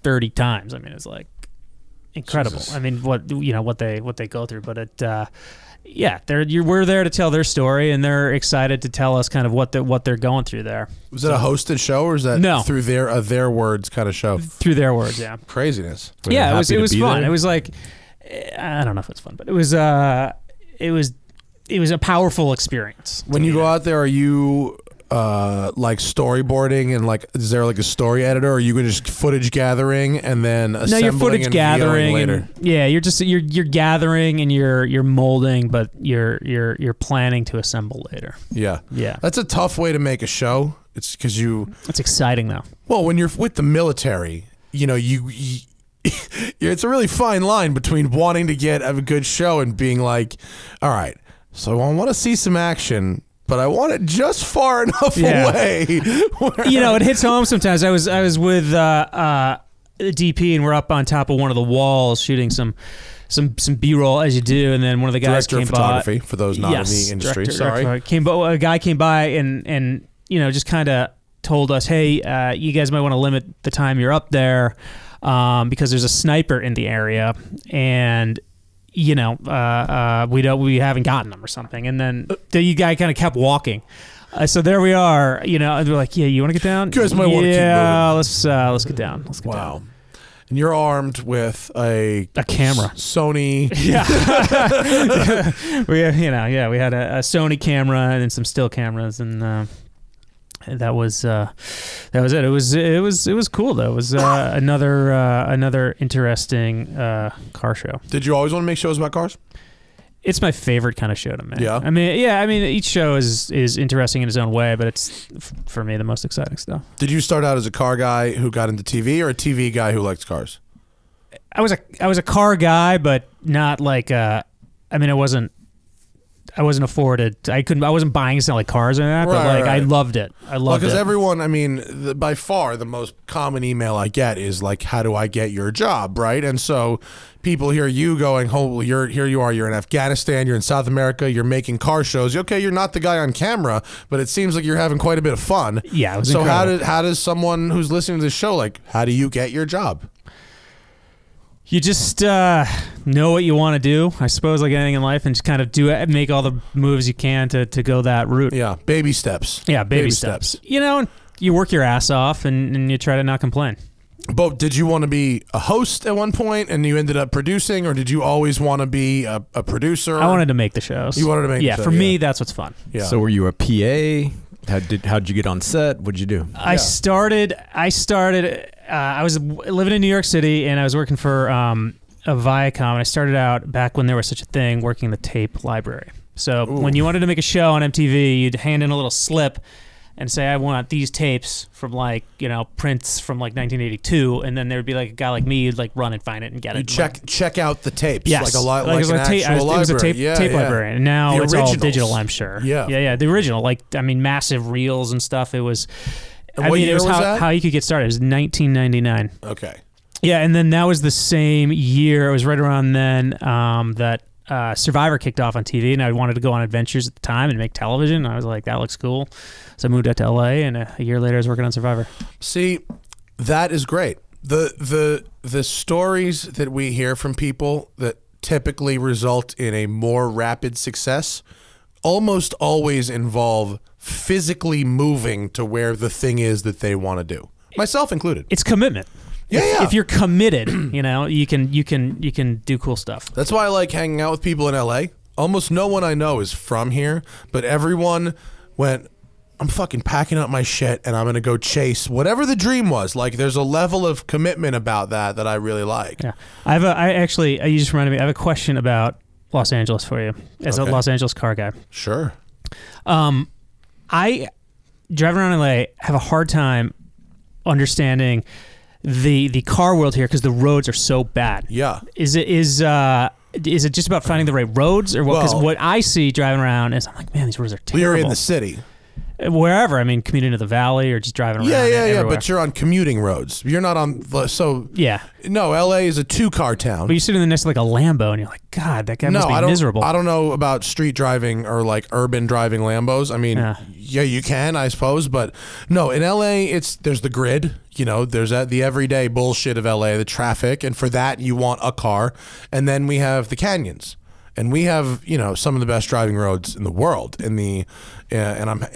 30 times. I mean, it's like incredible. Jesus. I mean, what they go through, but we're there to tell their story, and they're excited to tell us kind of what they're going through there. Was it a hosted show, or is that no. through their words kind of show? Through their words, yeah. Craziness. Yeah, it was fun. There? It was like, I don't know if it's fun, but it was a powerful experience. When you go out there, are you like storyboarding and like is there like a story editor, or are you just footage gathering and then assembling? No, you're footage gathering later? You're gathering and you're molding, but you're planning to assemble later. Yeah. That's a tough way to make a show. It's because it's exciting though. Well, when you're with the military, it's a really fine line between wanting to get a good show and being like, all right, so I want to see some action, but I want it just far enough away. It hits home sometimes. I was with DP, and we're up on top of one of the walls shooting some B-roll, as you do, and then one of the guys came by. Director of photography, for those not in the industry. Sorry. A guy came by and just kind of told us, hey, you guys might want to limit the time you're up there because there's a sniper in the area, and we haven't gotten them or something. And then the guy kind of kept walking. So there we are, and they're like, yeah, you want to get down? You guys might want to keep moving. Yeah, let's get down. Wow. And you're armed with a camera. Sony. Yeah. we had a Sony camera and some still cameras, and that was it. It was cool though. It was another interesting car show. Did you always want to make shows about cars? It's my favorite kind of show to make. Yeah. I mean, each show is interesting in its own way, but it's for me the most exciting stuff. Did you start out as a car guy who got into TV, or a TV guy who likes cars? I was a car guy, but not like I wasn't afforded. I wasn't buying and selling cars or that, but like I loved it. Because everyone, by far the most common email I get is like, "How do I get your job?" Right, and so people hear you going, "Oh, here you are. You're in Afghanistan. You're in South America. You're making car shows. Okay, you're not the guy on camera, but it seems like you're having quite a bit of fun." Yeah, it was so incredible. how does someone who's listening to this show how do you get your job? You just know what you want to do, I suppose, like anything in life, and just kind of do it, make all the moves you can to go that route. Yeah, baby steps. Yeah, baby steps. You work your ass off, and you try to not complain. But did you want to be a host at one point, and you ended up producing, or did you always want to be a producer? I wanted to make the shows. You wanted to make the show, for me, that's what's fun. Yeah. So were you a PA? How'd you get on set? What'd you do? I started. I was living in New York City, and I was working for a Viacom. And I started out back when there was such a thing, working the tape library. So when you wanted to make a show on MTV, you'd hand in a little slip and say, I want these tapes from prints from 1982, and then there would be like a guy like me who'd run and find it and get it. Check out the tapes. Yes. Like an actual library. It was a tape library, and now it's all digital, I'm sure. Yeah. The original, massive reels and stuff. It was. And what year was that? How you could get started. It was 1999. Okay. Yeah, and then that was the same year. It was right around then that Survivor kicked off on TV, and I wanted to go on adventures at the time and make television. And I was like, that looks cool. So I moved out to LA, and a year later I was working on Survivor. See, that is great. The stories that we hear from people that typically result in a more rapid success almost always involve physically moving to where the thing is that they want to do. Myself included. It's commitment. If you're committed, you can do cool stuff. That's why I like hanging out with people in LA. Almost no one I know is from here, but everyone went, I'm fucking packing up my shit and I'm going to go chase whatever the dream was. Like, there's a level of commitment about that I really like. Yeah. You just reminded me, I have a question about Los Angeles for you as a Los Angeles car guy. Sure. I, driving around LA, have a hard time understanding the car world here because the roads are so bad. Yeah. Is it just about finding the right roads, or what? Because what I see driving around is, I'm like, man, these roads are terrible. You're in the city. Wherever, I mean, commuting to the valley or just driving around. Yeah. But you're on commuting roads. You're not on. So yeah. No, LA is a 2-car town. But you're sitting in the next to like a Lambo, and you're like, God, that guy must be miserable. I don't know about street driving or like urban driving Lambos. I mean, yeah, you can, I suppose, but no, in LA, there's the grid. There's the everyday bullshit of LA, the traffic, and for that you want a car, and then we have the canyons. And we have, some of the best driving roads in the world. I'm in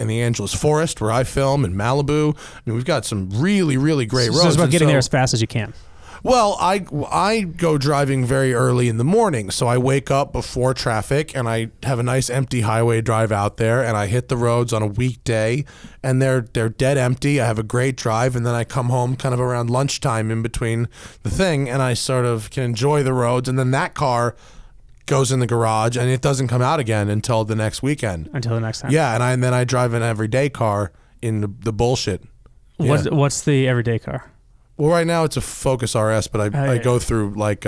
the Angeles Forest where I film, in Malibu. I mean, we've got some really, really great roads. So it's about getting there as fast as you can. Well, I go driving very early in the morning, so I wake up before traffic, and I have a nice empty highway drive out there, and I hit the roads on a weekday, and they're dead empty. I have a great drive, and then I come home kind of around lunchtime in between the thing, and I sort of can enjoy the roads, and then that car goes in the garage and it doesn't come out again until the next weekend. Until the next time. Yeah, and then I drive an everyday car in the bullshit. Yeah. What's the everyday car? Well, right now it's a Focus RS, but I go through like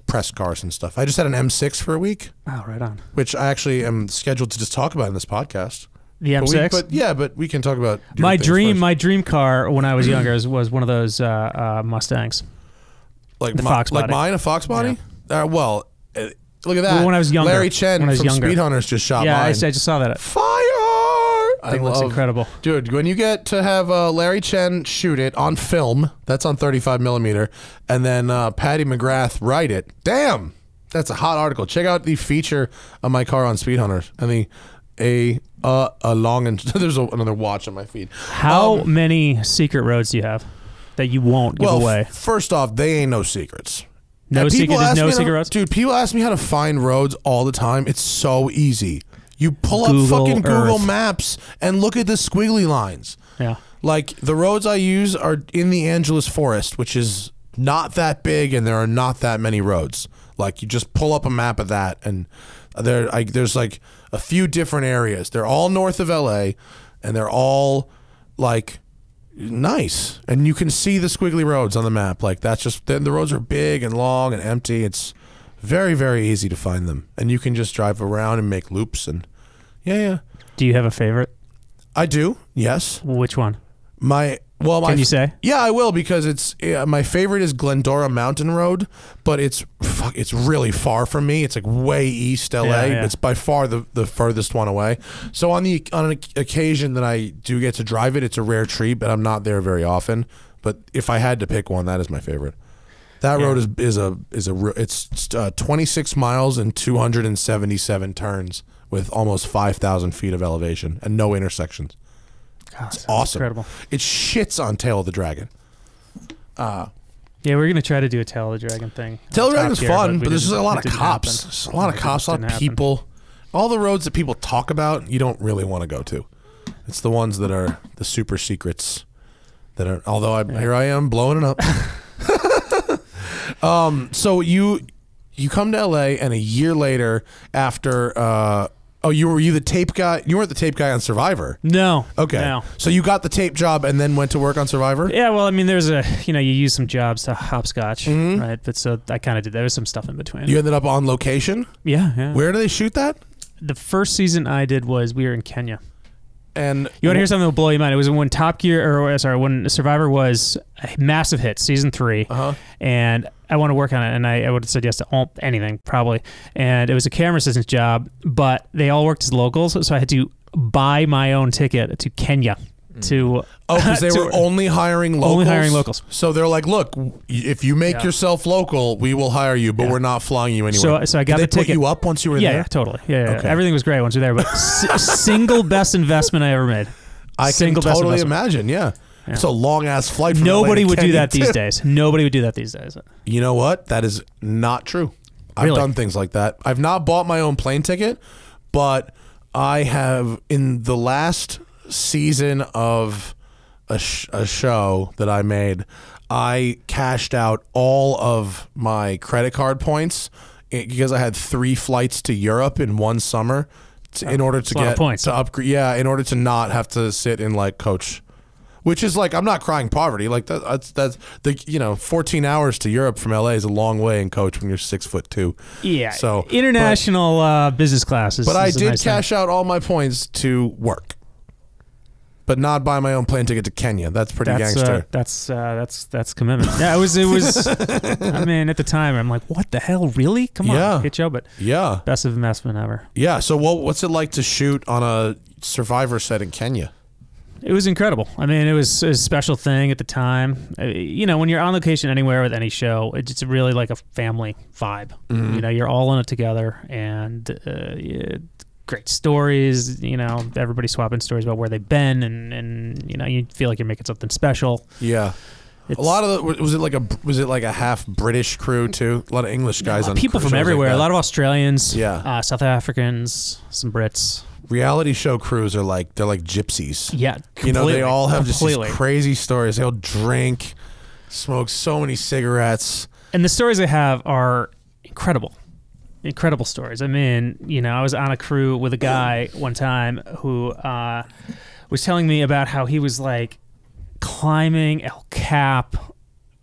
press cars and stuff. I just had an M6 for a week. Oh, right on. Which I actually am scheduled to just talk about in this podcast. The M6? But we can talk about my dream car when I was younger was one of those Mustangs. Like the Fox body. Like mine, a Fox body? Yeah. Look at that. When I was younger. Larry Chen from Speed Hunters just shot mine. Yeah, I just saw that. Fire! I think it looks incredible. Dude, when you get to have Larry Chen shoot it on film, that's on 35 millimeter, and then Patty McGrath write it, damn, that's a hot article. Check out the feature of my car on Speed Hunters, and a long, and there's another watch on my feed. How many secret roads do you have that you won't give away? First off, they ain't no secrets. There's no secret roads? Dude, people ask me how to find roads all the time. It's so easy. You pull up fucking Google Maps and look at the squiggly lines. Yeah. Like, the roads I use are in the Angeles Forest, which is not that big, and there are not that many roads. Like, you just pull up a map of that, and there's like a few different areas. They're all north of LA, and they're all like nice, and you can see the squiggly roads on the map. Like, that's just the roads are big and long and empty. It's very, very easy to find them, and you can just drive around and make loops. And yeah. Do you have a favorite? I do. Yes. Which one? Can you say? Yeah, I will, because it's my favorite is Glendora Mountain Road, but it's really far from me. It's like way east LA. Yeah. It's by far the furthest one away. So on an occasion that I do get to drive it, it's a rare treat, but I'm not there very often. But if I had to pick one, that is my favorite. That road is 26 miles and 277 turns with almost 5,000 feet of elevation and no intersections. God, it's awesome. Incredible. It shits on Tail of the Dragon. Yeah, we're going to try to do a Tail of the Dragon thing. Tail of the Dragon's fun, but there's just a lot of cops. There's a lot of cops, a lot of people. All the roads that people talk about, you don't really want to go to. It's the ones that are the super secrets that are, here I am blowing it up. So you come to LA, and a year later after were you the tape guy? You weren't the tape guy on Survivor. No. Okay. No. So you got the tape job and then went to work on Survivor? Yeah, well, I mean, there's you use some jobs to hopscotch, right? But so I kind of did. There was some stuff in between. You ended up on location? Yeah. Where do they shoot that? The first season I did we were in Kenya. And you want to hear something that will blow your mind? It was when when Survivor was a massive hit, season 3, and I want to work on it, and I would have said yes to anything probably. And it was a camera assistant's job, but they all worked as locals, so I had to buy my own ticket to Kenya. Because they were only hiring locals? Only hiring locals. So they're like, look, if you make yourself local, we will hire you, but we're not flying you anywhere. So I got the ticket. Did they put you up once you were there? Yeah, totally. Yeah. Okay. Everything was great once you're there, but single best investment I ever made. I can totally imagine, yeah. It's a long ass flight. From Nobody LA to would do Kenya, that these days. Nobody would do that these days. You know what? That is not true. I've Really? done things like that. I've not bought my own plane ticket, but I have in the last season of a show that I made. I cashed out all of my credit card points because I had 3 flights to Europe in one summer in order to get points, to upgrade. Yeah, in order to not have to sit in like coach, which is like I'm not crying poverty. Like that's the 14 hours to Europe from LA is a long way in coach when you're 6'2". Yeah. So international business class is. But I is a did nice cash thing. out all my points to work. But not buy my own plane ticket to Kenya. That's pretty gangster. That's commitment. Yeah, it was. I mean, at the time, I'm like, what the hell, really? Come on, hit you, but yeah, best investment ever. Yeah. So, what's it like to shoot on a Survivor set in Kenya? It was incredible. I mean, it was a special thing at the time. When you're on location anywhere with any show, it's really like a family vibe. Mm-hmm. You're all in it together, and great stories. Everybody swapping stories about where they've been, and you feel like you're making something special. Yeah. A lot of was it like a half British crew too? A lot of English guys on people from everywhere. Like a lot of Australians. Yeah. South Africans, some Brits. Reality show crews are like they're like gypsies. Yeah, completely. They all have just these Completely. crazy stories. They all drink, smoke so many cigarettes, and the stories they have are incredible. Incredible stories. I mean, I was on a crew with a guy one time who was telling me about how he was like climbing El Cap,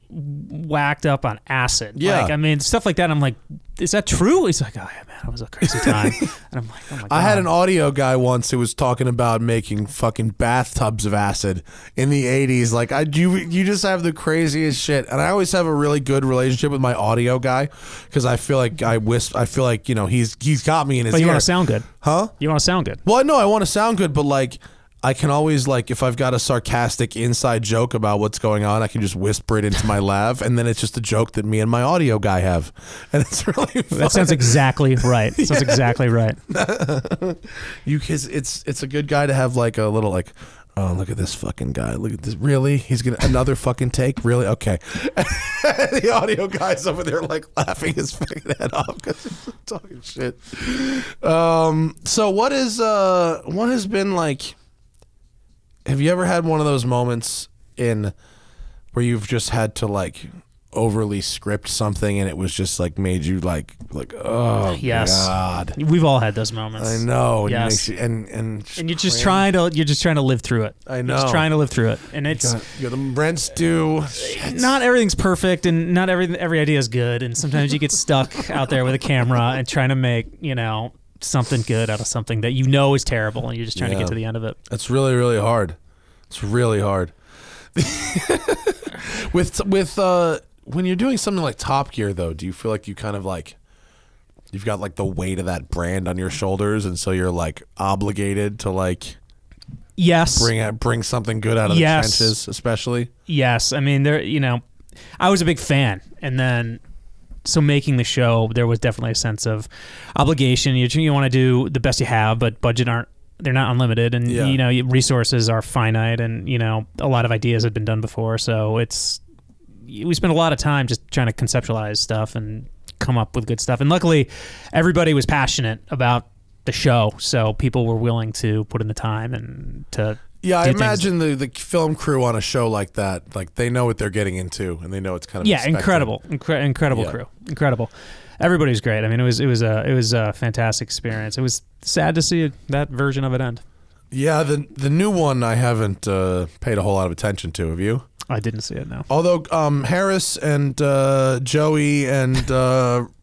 whacked up on acid. Yeah. Like, I mean, stuff like that. I'm like, is that true? He's like, oh yeah, man, it was a crazy time. And I'm like, oh my God. I had an audio guy once who was talking about making fucking bathtubs of acid in the 80s. Like, you just have the craziest shit. And I always have a really good relationship with my audio guy because I feel like he's got me in his But you ear. want to sound good. Huh? You want to sound good. Well, no, I want to sound good, but like I can always, like, if I've got a sarcastic inside joke about what's going on, I can just whisper it into my lav, and then it's just a joke that me and my audio guy have, and it's really fun. That sounds exactly right. Sounds exactly right. It's a good guy to have, like, a little, like, oh, look at this fucking guy. Look at this. Really? He's going to another fucking take? Really? Okay. The audio guy's over there, like, laughing his fucking head off because he's talking shit. So what has been, like, have you ever had one of those moments where you've just had to, like, overly script something and it was just, like, made you, like oh, yes. God. We've all had those moments. I know. Yes. And you're just trying to live through it. I know. You're just trying to live through it. And it's the rent's due. not everything's perfect and not every idea is good. And sometimes you get stuck out there with a camera and trying to make, something good out of something that is terrible, and you're just trying to get to the end of it. It's really, really hard. It's really hard. With when you're doing something like Top Gear, though, do you feel like you kind of like you've got like the weight of that brand on your shoulders, and so you're like obligated to like yes bring something good out of the trenches, especially? Yes, I mean I was a big fan, and then. So making the show, there was definitely a sense of obligation. You want to do the best you have, but they're not unlimited, and resources are finite, and a lot of ideas had been done before. So we spent a lot of time just trying to conceptualize stuff and come up with good stuff. And luckily, everybody was passionate about the show, so people were willing to put in the time and to. Yeah, I imagine the film crew on a show like that, like they know what they're getting into, and they know it's kind of expected. Incredible crew, incredible. Everybody was great. I mean, it was a fantastic experience. It was sad to see that version of it end. Yeah, the new one I haven't paid a whole lot of attention to. Have you? I didn't see it. No. Although Harris and Joey and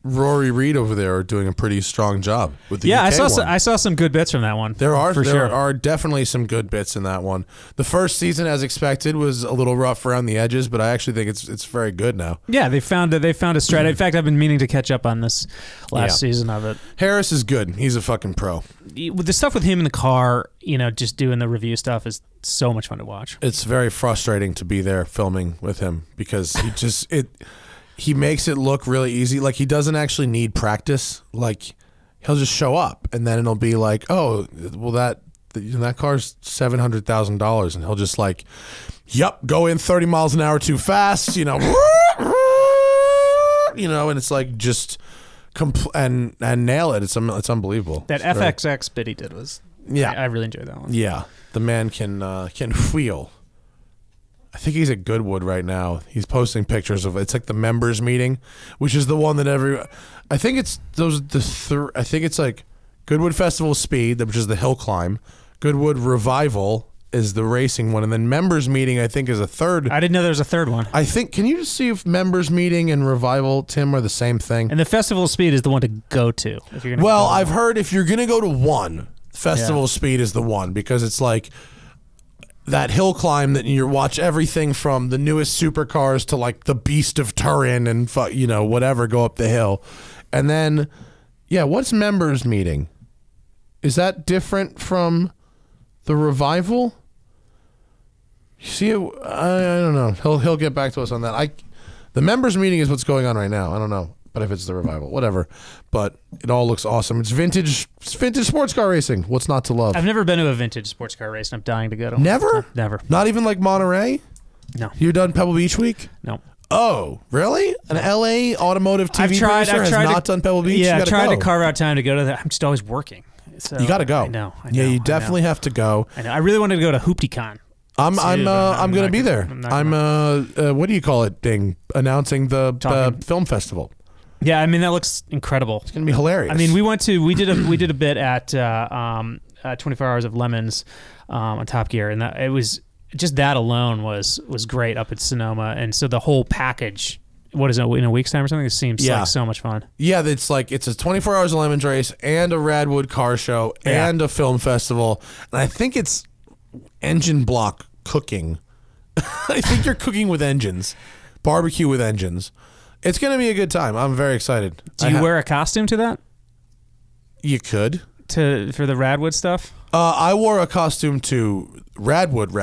Rory Reed over there are doing a pretty strong job with the UK one. I saw some good bits from that one. There sure. are definitely some good bits in that one. The first season, as expected, was a little rough around the edges, but I actually think it's very good now. Yeah, they found a stride. In fact, I've been meaning to catch up on this last season of it. Harris is good. He's a fucking pro. With the stuff with him in the car, just doing the review stuff is so much fun to watch. It's very frustrating to be there filming with him because he makes it look really easy. Like, he doesn't actually need practice. Like, he'll just show up, and then it'll be like, oh, well, that car's $700,000, and he'll just like, Yep, go in 30 miles an hour too fast, you know, and it's like just and nail it. It's unbelievable. That FXX bit he did was I really enjoyed that one. Yeah, the man can wheel. I think he's at Goodwood right now. He's posting pictures of it's like the members meeting, which is the one that I think it's I think it's like Goodwood Festival Speed, which is the hill climb. Goodwood Revival is the racing one, and then members meeting I think is a third. I didn't know there was a third one. I think. Can you just see if members meeting and Revival, Tim, are the same thing? And the Festival of Speed is the one to go to. If you're gonna well, I've heard if you're gonna go to one, Festival of Speed is the one because it's like that hill climb that you watch everything from the newest supercars to like the Beast of Turin and whatever go up the hill, and then what's members meeting? Is that different from the Revival? You see it? I don't know. He'll get back to us on that. The members meeting is what's going on right now. I don't know, but if it's the Revival, whatever. But it all looks awesome. It's vintage sports car racing. What's not to love? I've never been to a vintage sports car race, and I'm dying to go to one. Never? Never. Not even like Monterey? No. You're done Pebble Beach Week? No. Oh, really? An LA automotive TV producer has not done Pebble Beach? Yeah, I tried to carve out time to go to that. I'm just always working. So you got to go. I know. Yeah, you definitely have to go. I know. I really wanted to go to Hooptycon. I'm going to be there. What do you call it? Announcing the film festival. Yeah, I mean that looks incredible. It's going to be hilarious. I mean, we did a bit at 24 Hours of Lemons on Top Gear, and it was just that alone was great up at Sonoma, and so the whole package. What is it, in a week's time or something? It seems like so much fun. Yeah, it's a 24 Hours of Lemons race and a Radwood car show and a film festival. And I think it's engine block cooking. I think you're cooking with engines. Barbecue with engines. It's going to be a good time. I'm very excited. Do you wear a costume to that? You could. For the Radwood stuff? I wore a costume to Radwood.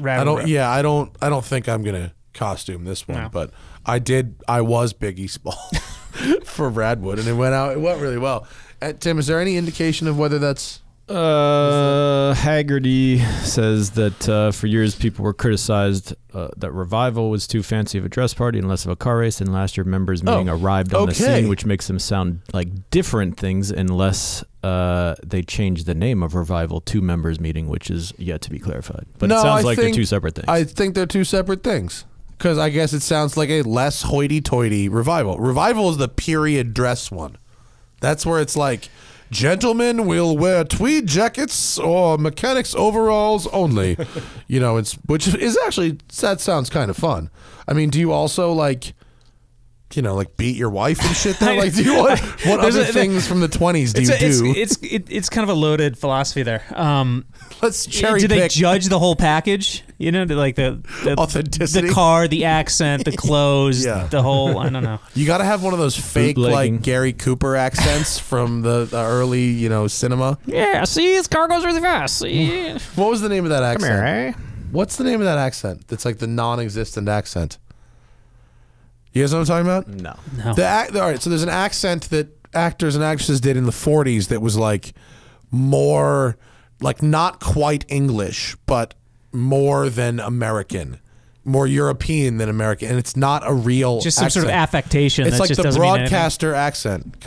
I don't think I'm going to costume this one, but I was Biggie Small for Radwood, and it went really well. Tim, is there any indication of whether that's Haggerty says that for years people were criticized that Revival was too fancy of a dress party and less of a car race, and last year members meeting arrived on the scene, which makes them sound like different things unless they changed the name of Revival to members meeting, which is yet to be clarified. But it sounds like they're two separate things. I think they're two separate things. Because I guess it sounds like a less hoity-toity Revival. Revival is the period dress one. That's where it's like, gentlemen will wear tweed jackets or mechanics overalls only. Which is actually, that sounds kind of fun. I mean, do you also like beat your wife and shit then? Like, what other things from the 20s do you do? It's kind of a loaded philosophy there. Let's cherry pick. Do they pick. judge the whole package? Like the authenticity, the car, the accent, the clothes, the whole. I don't know. You got to have one of those fake like Gary Cooper accents from the early cinema. Yeah, see, this car goes really fast. See? What was the name of that accent? Come here, What's the name of that accent? That's like the non-existent accent. You guys know what I'm talking about? No. All right, so there's an accent that actors and actresses did in the 40s that was like more, like not quite English, but more than American, more European than American, and it's not a real just some accent. sort of affectation. It's that like just the doesn't broadcaster accent.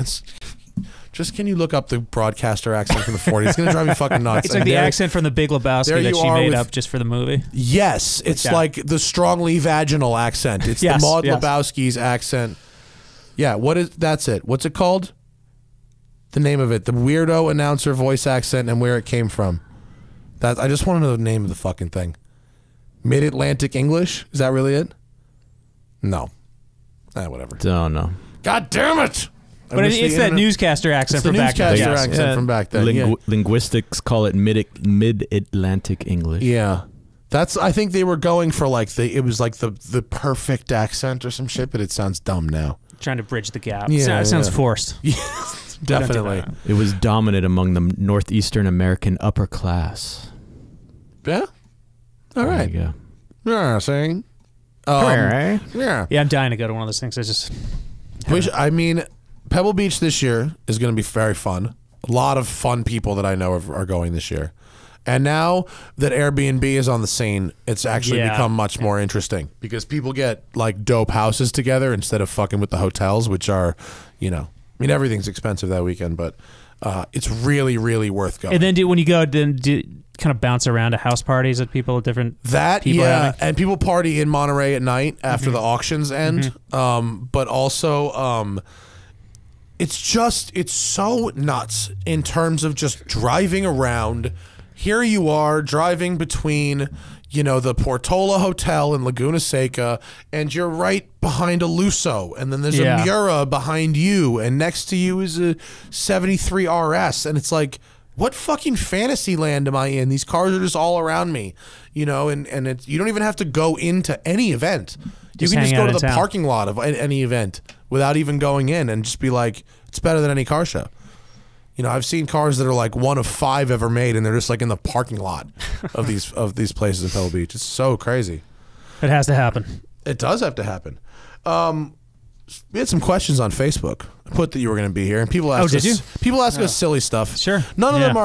Can you look up the broadcaster accent from the 40s? It's going to drive me fucking nuts. It's like the accent from The Big Lebowski that she made up just for the movie. Yes, it's like the strongly vaginal accent. It's the Maud Lebowski's accent. Yeah, that's it. What's it called? The name of it. The weirdo announcer voice accent and where it came from. I just want to know the name of the fucking thing. Mid-Atlantic English? Is that really it? No. Whatever. Don't know. God damn it! But it's that newscaster accent from back then. Newscaster accent from back then. Linguistics call it mid-Atlantic English. Yeah. I think they were going for it was like the perfect accent or some shit, but it sounds dumb now. Trying to bridge the gap. Yeah, it sounds forced. Yeah, definitely. It was dominant among the Northeastern American upper class. Yeah? All right. There you go. Yeah, saying. Yeah. Yeah, I'm dying to go to one of those things. Pebble Beach this year is going to be very fun. A lot of fun people that I know are going this year. And now that Airbnb is on the scene, it's actually become much more interesting because people get like dope houses together instead of fucking with the hotels, which are, you know, I mean, everything's expensive that weekend, but it's really, really worth going. And then when you go, do kind of bounce around to house parties at people at different people having? And people party in Monterey at night after the auctions end. But also, it's so nuts in terms of just driving around. Here you are driving between, you know, the Portola Hotel in Laguna Seca, and you're right behind a Lusso, and then there's a Miura behind you, and next to you is a 73 RS, and it's like, what fucking fantasy land am I in? These cars are just all around me, you know, and you don't even have to go into any event. You can just go to the parking lot of any event without even going in and just be like, it's better than any car show. You know, I've seen cars that are like one of 5 ever made, and they're just like in the parking lot of these places in Pebble Beach. It's so crazy. It has to happen. It does have to happen. We had some questions on Facebook. I put that you were going to be here, and people ask us silly stuff. Sure. None of them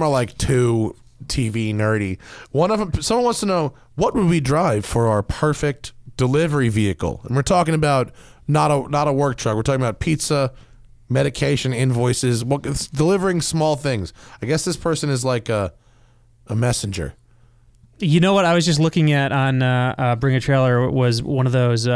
are like too TV nerdy. One of them, someone wants to know, what would we drive for our perfect delivery vehicle? And we're talking about not a work truck. We're talking about pizza, medication, invoices, it's delivering small things. I guess this person is like a messenger. You know what I was just looking at on Bring a Trailer was one of those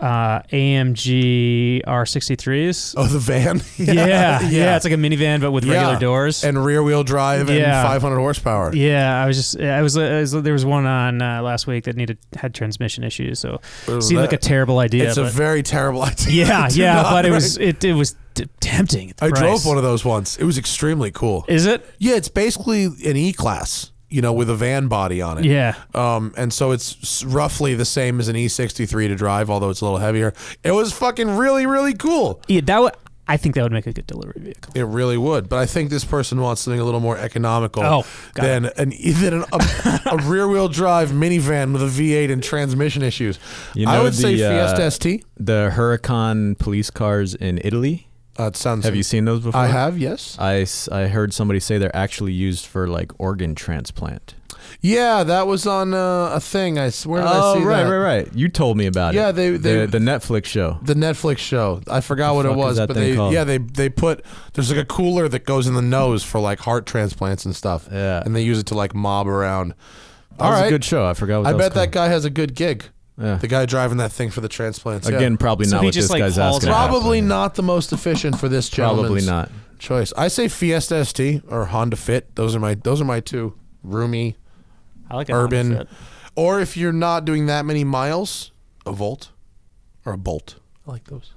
AMG R63s. Oh, the van? Yeah. It's like a minivan, but with regular doors and rear wheel drive and 500 horsepower. Yeah, there was one on last week that had transmission issues, so it seemed like a terrible idea. It's a very terrible idea. But it was tempting. I drove one of those once. It was extremely cool. Is it? Yeah, it's basically an E-Class, you know, with a van body on it. Yeah. And so it's roughly the same as an E63 to drive, although it's a little heavier. It was fucking really, really cool. Yeah, I think that would make a good delivery vehicle. It really would. But I think this person wants something a little more economical than a rear-wheel drive minivan with a V8 and transmission issues. You know, I would say Fiesta ST. The Huracan police cars in Italy. Have you seen those before? I have, yes. I heard somebody say they're actually used for like organ transplant. Yeah, that was on a thing. Where did I see that? Right. You told me about it. Yeah, the Netflix show. The Netflix show. I forgot what it was, but they put there's like a cooler that goes in the nose for like heart transplants and stuff. Yeah, and they use it to like mob around. That was a good show. I forgot. I bet that guy has a good gig. Yeah. The guy driving that thing for the transplants. Again, probably not what this guy's asking. Probably not the most efficient for this gentleman's probably not choice. I say Fiesta ST or Honda Fit. Those are my two. Roomy, I like urban. Honda Fit. Or if you're not doing that many miles, a Volt or a Bolt. I like those.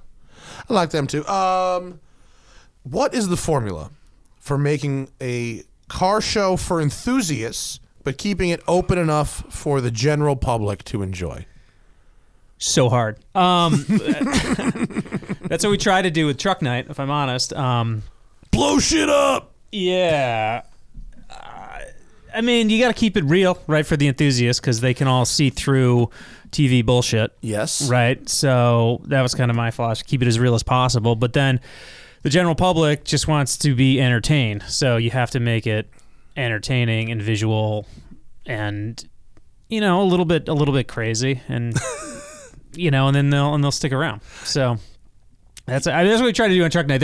I like them too. What is the formula for making a car show for enthusiasts, but keeping it open enough for the general public to enjoy? So hard. That's what we try to do with Truck Night, if I'm honest. Blow shit up! Yeah. I mean, you got to keep it real, right, for the enthusiasts, because they can all see through TV bullshit. Yes. Right? So that was kind of my philosophy, keep it as real as possible. But then the general public just wants to be entertained, so you have to make it entertaining and visual and, you know, a little bit crazy and... You know, and then they'll stick around. So that's what we try to do on Truck Night.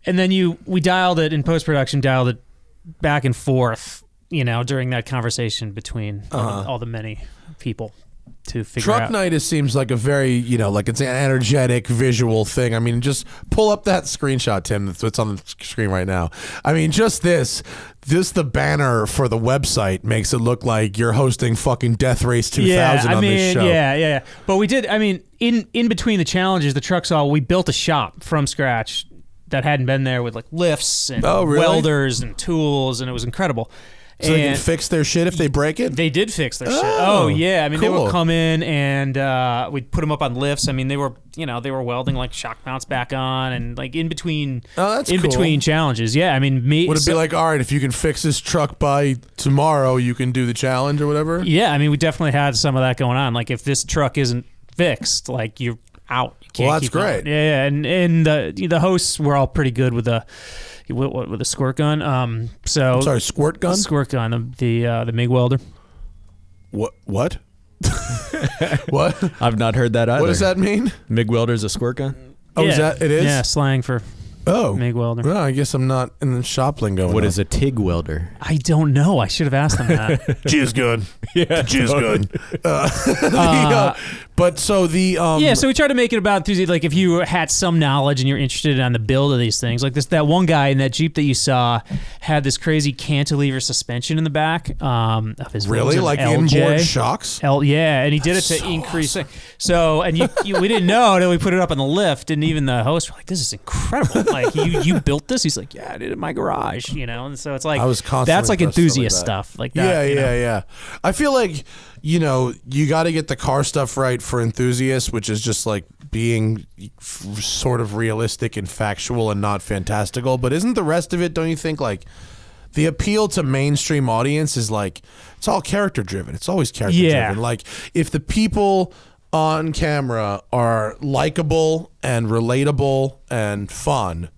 And then we dialed it in post-production, dialed it back and forth, you know, during that conversation between all the many people to figure out. Truck Night seems like a very, you know, like it's an energetic visual thing. I mean, just pull up that screenshot, Tim, that's on the screen right now. I mean, just the banner for the website makes it look like you're hosting fucking Death Race 2000 on this show. Yeah. But we did, I mean, in between the challenges, the trucks we built a shop from scratch that hadn't been there with like lifts and welders and tools, and it was incredible. So they can fix their shit if they break it? They did fix their shit. Oh, yeah. I mean, They would come in and we'd put them up on lifts. I mean, they were welding like shock mounts back on and like in between between challenges. Yeah, I mean, would it be like, all right, if you can fix this truck by tomorrow, you can do the challenge or whatever? Yeah, I mean, we definitely had some of that going on. Like if this truck isn't fixed, like out. You can't Well, that's keep going. great. Yeah, and the hosts were all pretty good with the squirt gun. So I'm sorry, squirt gun. Squirt gun. The MIG welder. What? What? I've not heard that either. What does that mean? MIG welder's a squirt gun? Oh, is that it is? Yeah, slang for MIG welder. Well, I guess I'm not in the shop lingo. What is a TIG welder? I don't know. I should have asked them that. Jizz gun. Yeah, jizz gun. But so the yeah, so we try to make it about enthusiasm. Like if you had some knowledge and you're interested on the build of these things, like that one guy in that Jeep that you saw had this crazy cantilever suspension in the back of his really like LJ. inboard shocks. Yeah, and he did it to increase. Awesome. So and we didn't know until we put it up on the lift, and even the host were like, "This is incredible! Like you built this?" He's like, "Yeah, I did it in my garage." And so it's like I was constantly that's like enthusiast stuff, like that. Yeah. I feel like you got to get the car stuff right for enthusiasts, which is just like being sort of realistic and factual and not fantastical. But isn't the rest of it, don't you think, like the appeal to mainstream audience is like it's all character driven. It's always character driven. Like if the people on camera are likable and relatable and fun,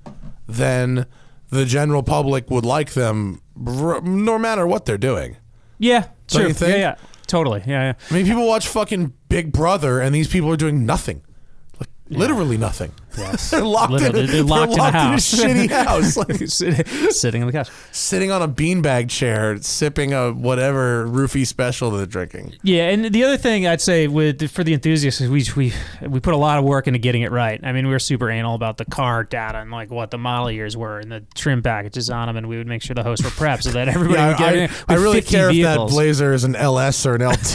then the general public would like them no matter what they're doing. Yeah, Don't true. you think? Yeah. Totally. Yeah. I mean, people watch fucking Big Brother, and these people are doing nothing, like literally nothing. Yes, they're locked in. They're locked in a house, in a shitty house, like sitting on the couch, sitting on a beanbag chair, sipping a whatever roofie special they're drinking. Yeah, and the other thing I'd say for the enthusiasts is we put a lot of work into getting it right. I mean, we were super anal about the car data and like what the model years were and the trim packages on them, and we would make sure the hosts were prepped so that everybody would get in. I really care vehicles. if that Blazer is an LS or an LT.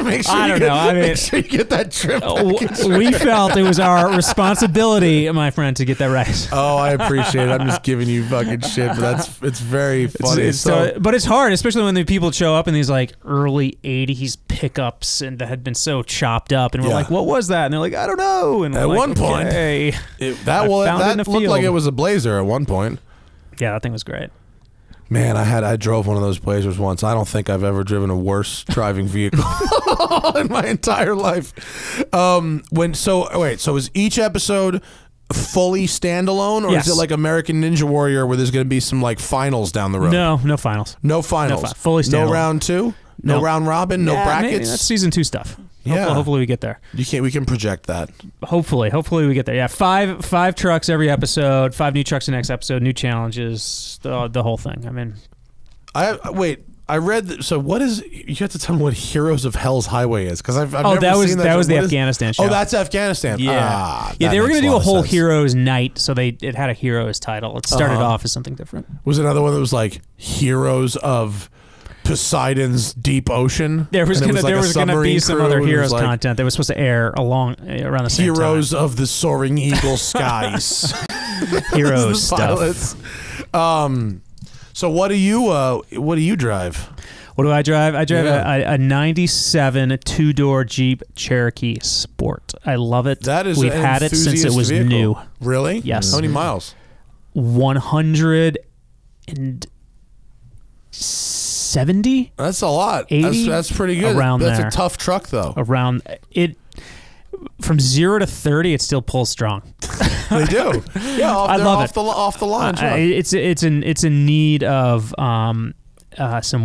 Make sure I don't know. I mean, make sure you get that trim package. We felt it was our responsibility, my friend, to get that right. Oh, I appreciate it. I'm just giving you fucking shit, but it's very funny. But it's hard, especially when the people show up in these like early '80s pickups and that had been so chopped up, and we're like, "What was that?" And they're like, "I don't know." And at like, one point, that looked like it was a Blazer at one point. Yeah, that thing was great. Man, I drove one of those Blazers once. I don't think I've ever driven a worse driving vehicle in my entire life. So is each episode fully standalone, or is it like American Ninja Warrior where there's going to be some like finals down the road? No finals. No finals. Fully standalone. No round two. No round robin. No brackets. Maybe that's season 2 stuff. Yeah. Hopefully we get there. We can project that. Hopefully we get there. Yeah, five trucks every episode. 5 new trucks the next episode. New challenges. The whole thing. I mean, I read. So what is? You have to tell me what Heroes of Hell's Highway is, because I've never seen that. That was the Afghanistan show. Oh, that's Afghanistan. Yeah, they were going to do a whole Heroes night, so it had a Heroes title. It started off as something different. Was another one that was like Heroes of Poseidon's Deep Ocean? There was going to be some other Heroes content that was supposed to air around the same time. Heroes of the Soaring Eagle Skies. Heroes stuff. So what do you drive? What do I drive? I drive a 97 2-door Jeep Cherokee Sport. I love it. We've had it since it was new. Really? Yes. How many miles? 170. That's a lot. 80. That's pretty good. Around that's there. a tough truck, though. Around it. From 0 to 30, it still pulls strong. They do. Yeah, I love it. Off the line. It's in need of some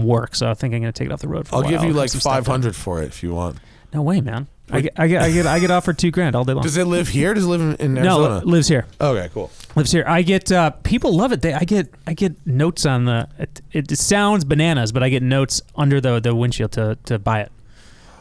work, so I think I'm going to take it off the road for a while. I'll give you like 500 for it if you want. No way, man. I get offered $2,000 all day long. Does it live here? Does it live in Arizona? No, it lives here. Okay, cool. Lives here. I get people love it. I get notes on the. It sounds bananas, but I get notes under the windshield to buy it.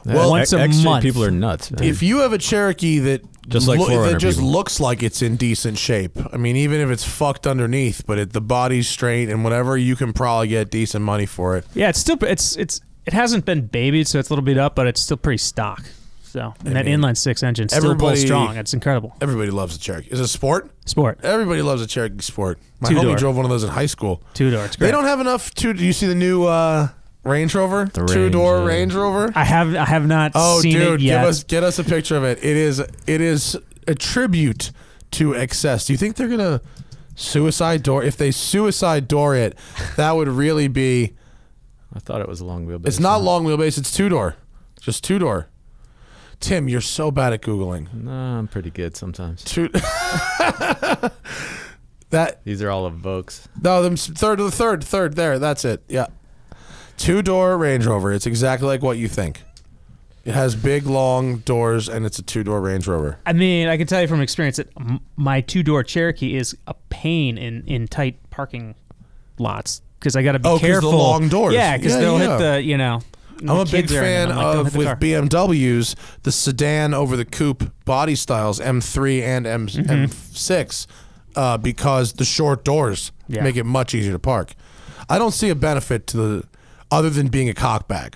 Well, once a month. People are nuts. Man. If you have a Cherokee that just looks like it's in decent shape, I mean, even if it's fucked underneath, but the body's straight and whatever, you can probably get decent money for it. Yeah, it hasn't been babied, so it's a little beat up, but it's still pretty stock. So, and that inline 6 engine still pulls strong. It's incredible. Everybody loves a Cherokee. Is it a sport? Sport. Everybody loves a Cherokee Sport. My 2-door. homie drove one of those in high school. 2-door. It's great. They don't have enough. Do you see the new Range Rover? The 2-door Range Rover? I have not seen it yet. Get us a picture of it. It is a tribute to excess. Do you think they're gonna suicide door? If they suicide door it, that would really be. I thought it was long wheelbase. It's not long wheelbase. It's 2-door. Just 2-door. Tim, you're so bad at Googling. No, I'm pretty good sometimes. These are all Evokes. No, third there. That's it. Yeah. 2-door Range Rover. It's exactly like what you think. It has big, long doors, and it's a 2-door Range Rover. I mean, I can tell you from experience that my 2-door Cherokee is a pain in tight parking lots because I got to be careful. The long doors. Yeah, because they'll hit the, you know. I'm a big fan of, with BMWs, the sedan over the coupe body styles, M3 and M6, because the short doors make it much easier to park. I don't see a benefit to other than being a cockbag.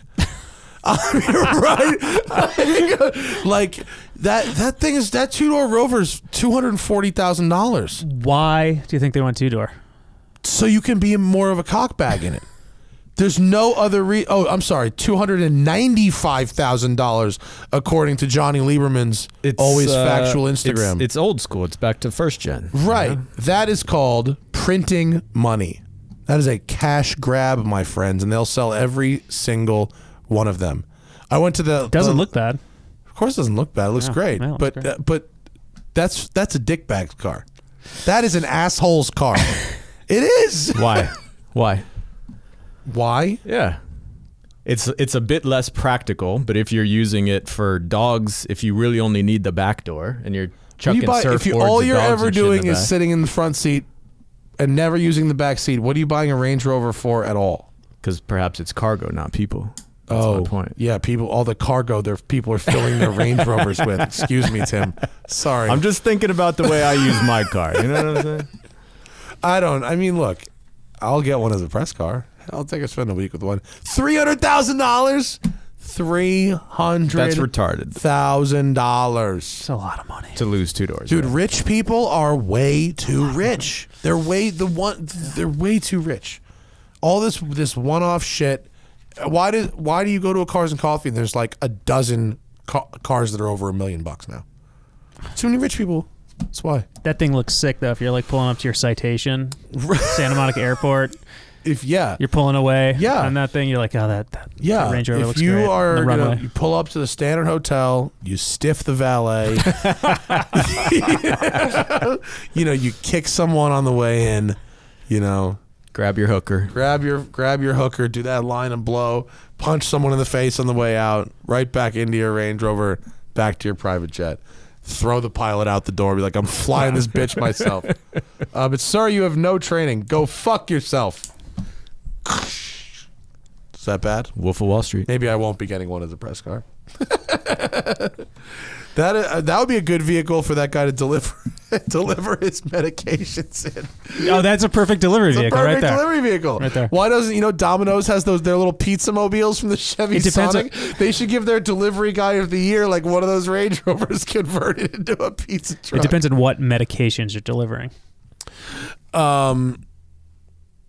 I mean, right? Like that 2-door Rover's $240,000. Why do you think they went 2-door? So you can be more of a cockbag in it. There's no other I'm sorry, $295,000 according to Johnny Lieberman's always factual Instagram. It's old school. It's back to first gen. Right. That is called printing money. That is a cash grab, my friends, and they'll sell every single one of them. I went to the... Doesn't look bad. Of course it doesn't look bad. It looks great. No, but that's a dickbag car. That is an asshole's car. It is. Why? Why? Yeah. It's a bit less practical, but if you're using it for dogs, if you really only need the back door and you're chucking surfboards, all you're ever doing is sitting in the front seat and never using the back seat, what are you buying a Range Rover for at all? Because perhaps it's cargo, not people. That's my point. Yeah, all the cargo people are filling their Range Rovers with. Excuse me, Tim. Sorry. I'm just thinking about the way I use my car. You know what I'm saying? I mean, look, I'll get one as a press car. I'll take a spend a week with one. $300,000? $300,000. That's retarded. It's a lot of money to lose 2 doors. Dude, rich people are way too rich. They're way too rich. All this one-off shit. Why do you go to a Cars and Coffee and there's like a dozen cars that are over $1 million now? Too many rich people. That's why. That thing looks sick though. If you're like pulling up to your citation, Santa Monica Airport. You're pulling away on that thing, you're like, oh, that Range Rover looks great. You pull up to the Standard Hotel, you stiff the valet, you kick someone on the way in, grab your hooker, grab your hooker, do that line and blow, punch someone in the face on the way out, right back into your Range Rover, back to your private jet. Throw the pilot out the door, be like, I'm flying this bitch myself. But sir, you have no training. Go fuck yourself. Is that bad? Wolf of Wall Street. Maybe I won't be getting one as a press car. That would be a good vehicle for that guy to deliver his medications in. Oh, that's a perfect delivery vehicle right there. Delivery vehicle. Right there. Why doesn't, Domino's has their little pizza mobiles from the Chevy Sonic? They should give their delivery guy of the year like one of those Range Rovers converted into a pizza truck. It depends on what medications you're delivering.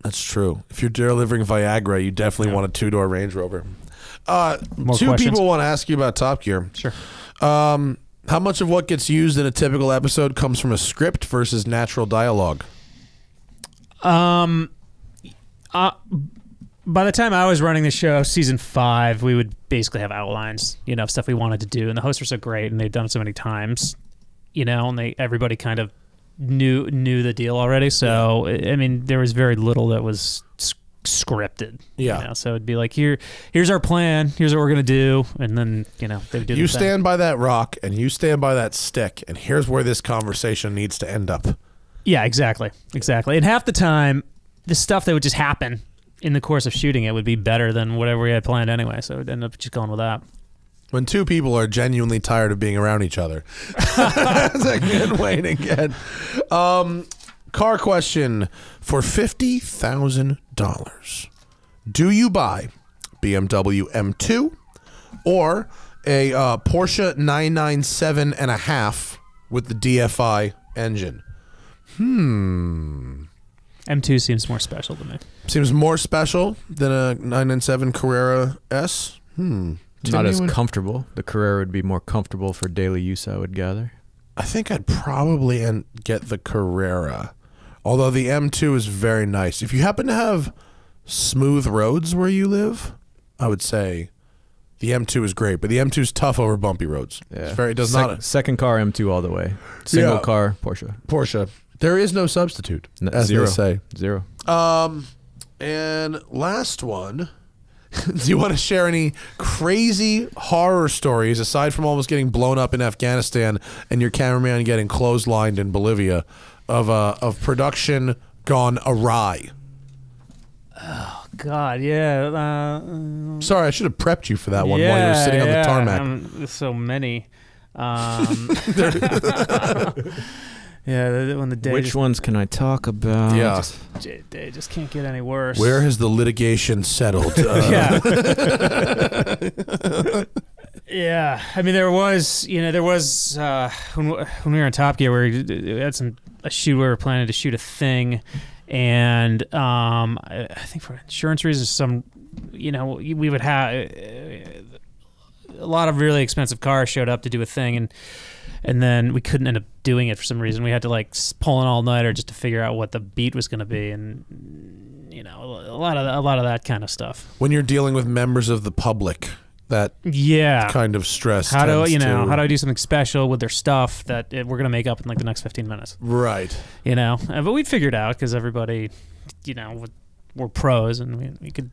That's true. If you're delivering Viagra, you definitely want a 2-door Range Rover. Two people want to ask you about Top Gear. Sure. How much of what gets used in a typical episode comes from a script versus natural dialogue? By the time I was running the show, season 5, we would basically have outlines, stuff we wanted to do, and the hosts were so great, and they'd done it so many times, and everybody kind of knew the deal already. So I mean, there was very little that was scripted. Yeah. So it'd be like, here's our plan. Here's what we're gonna do, and then they would do. You stand by that rock, and you stand by that stick, and here's where this conversation needs to end up. Yeah, exactly. And half the time, the stuff that would just happen in the course of shooting it would be better than whatever we had planned anyway. So we'd end up just going with that. When two people are genuinely tired of being around each other. That's again, Wayne again. Car question for $50,000. Do you buy BMW M2 or a Porsche 997 and a half with the DFI engine? M2 seems more special to me. Seems more special than a 997 Carrera S? Not as comfortable. The Carrera would be more comfortable for daily use, I would gather. I think I'd probably get the Carrera. Although the M2 is very nice. If you happen to have smooth roads where you live, I would say The M2 is great, but the M2 is tough over bumpy roads. Yeah. It does not. Second car M2 all the way. Single car Porsche. There is no substitute, as Zero. they say. Zero. And last one. Do you want to share any crazy horror stories aside from almost getting blown up in Afghanistan and your cameraman getting clotheslined in Bolivia of production gone awry? Oh God, yeah. Sorry, I should have prepped you for that one while you were sitting on the tarmac. There's so many. Yeah, when the day. Which ones can I talk about? Yeah, they just can't get any worse. Where has the litigation settled? Yeah. Yeah, I mean, there was when we were in Top Gear, we had a shoot. We were planning to shoot a thing, and I think for insurance reasons, we would have a lot of really expensive cars showed up to do a thing, and then we couldn't end up doing it for some reason. We had to pull an all-nighter just to figure out what the beat was going to be, and a lot of that kind of stuff. When you're dealing with members of the public, that kind of stress. How do I do something special with their stuff that we're going to make up in the next 15 minutes? Right. But we'd figure it out because everybody, we're pros and we could.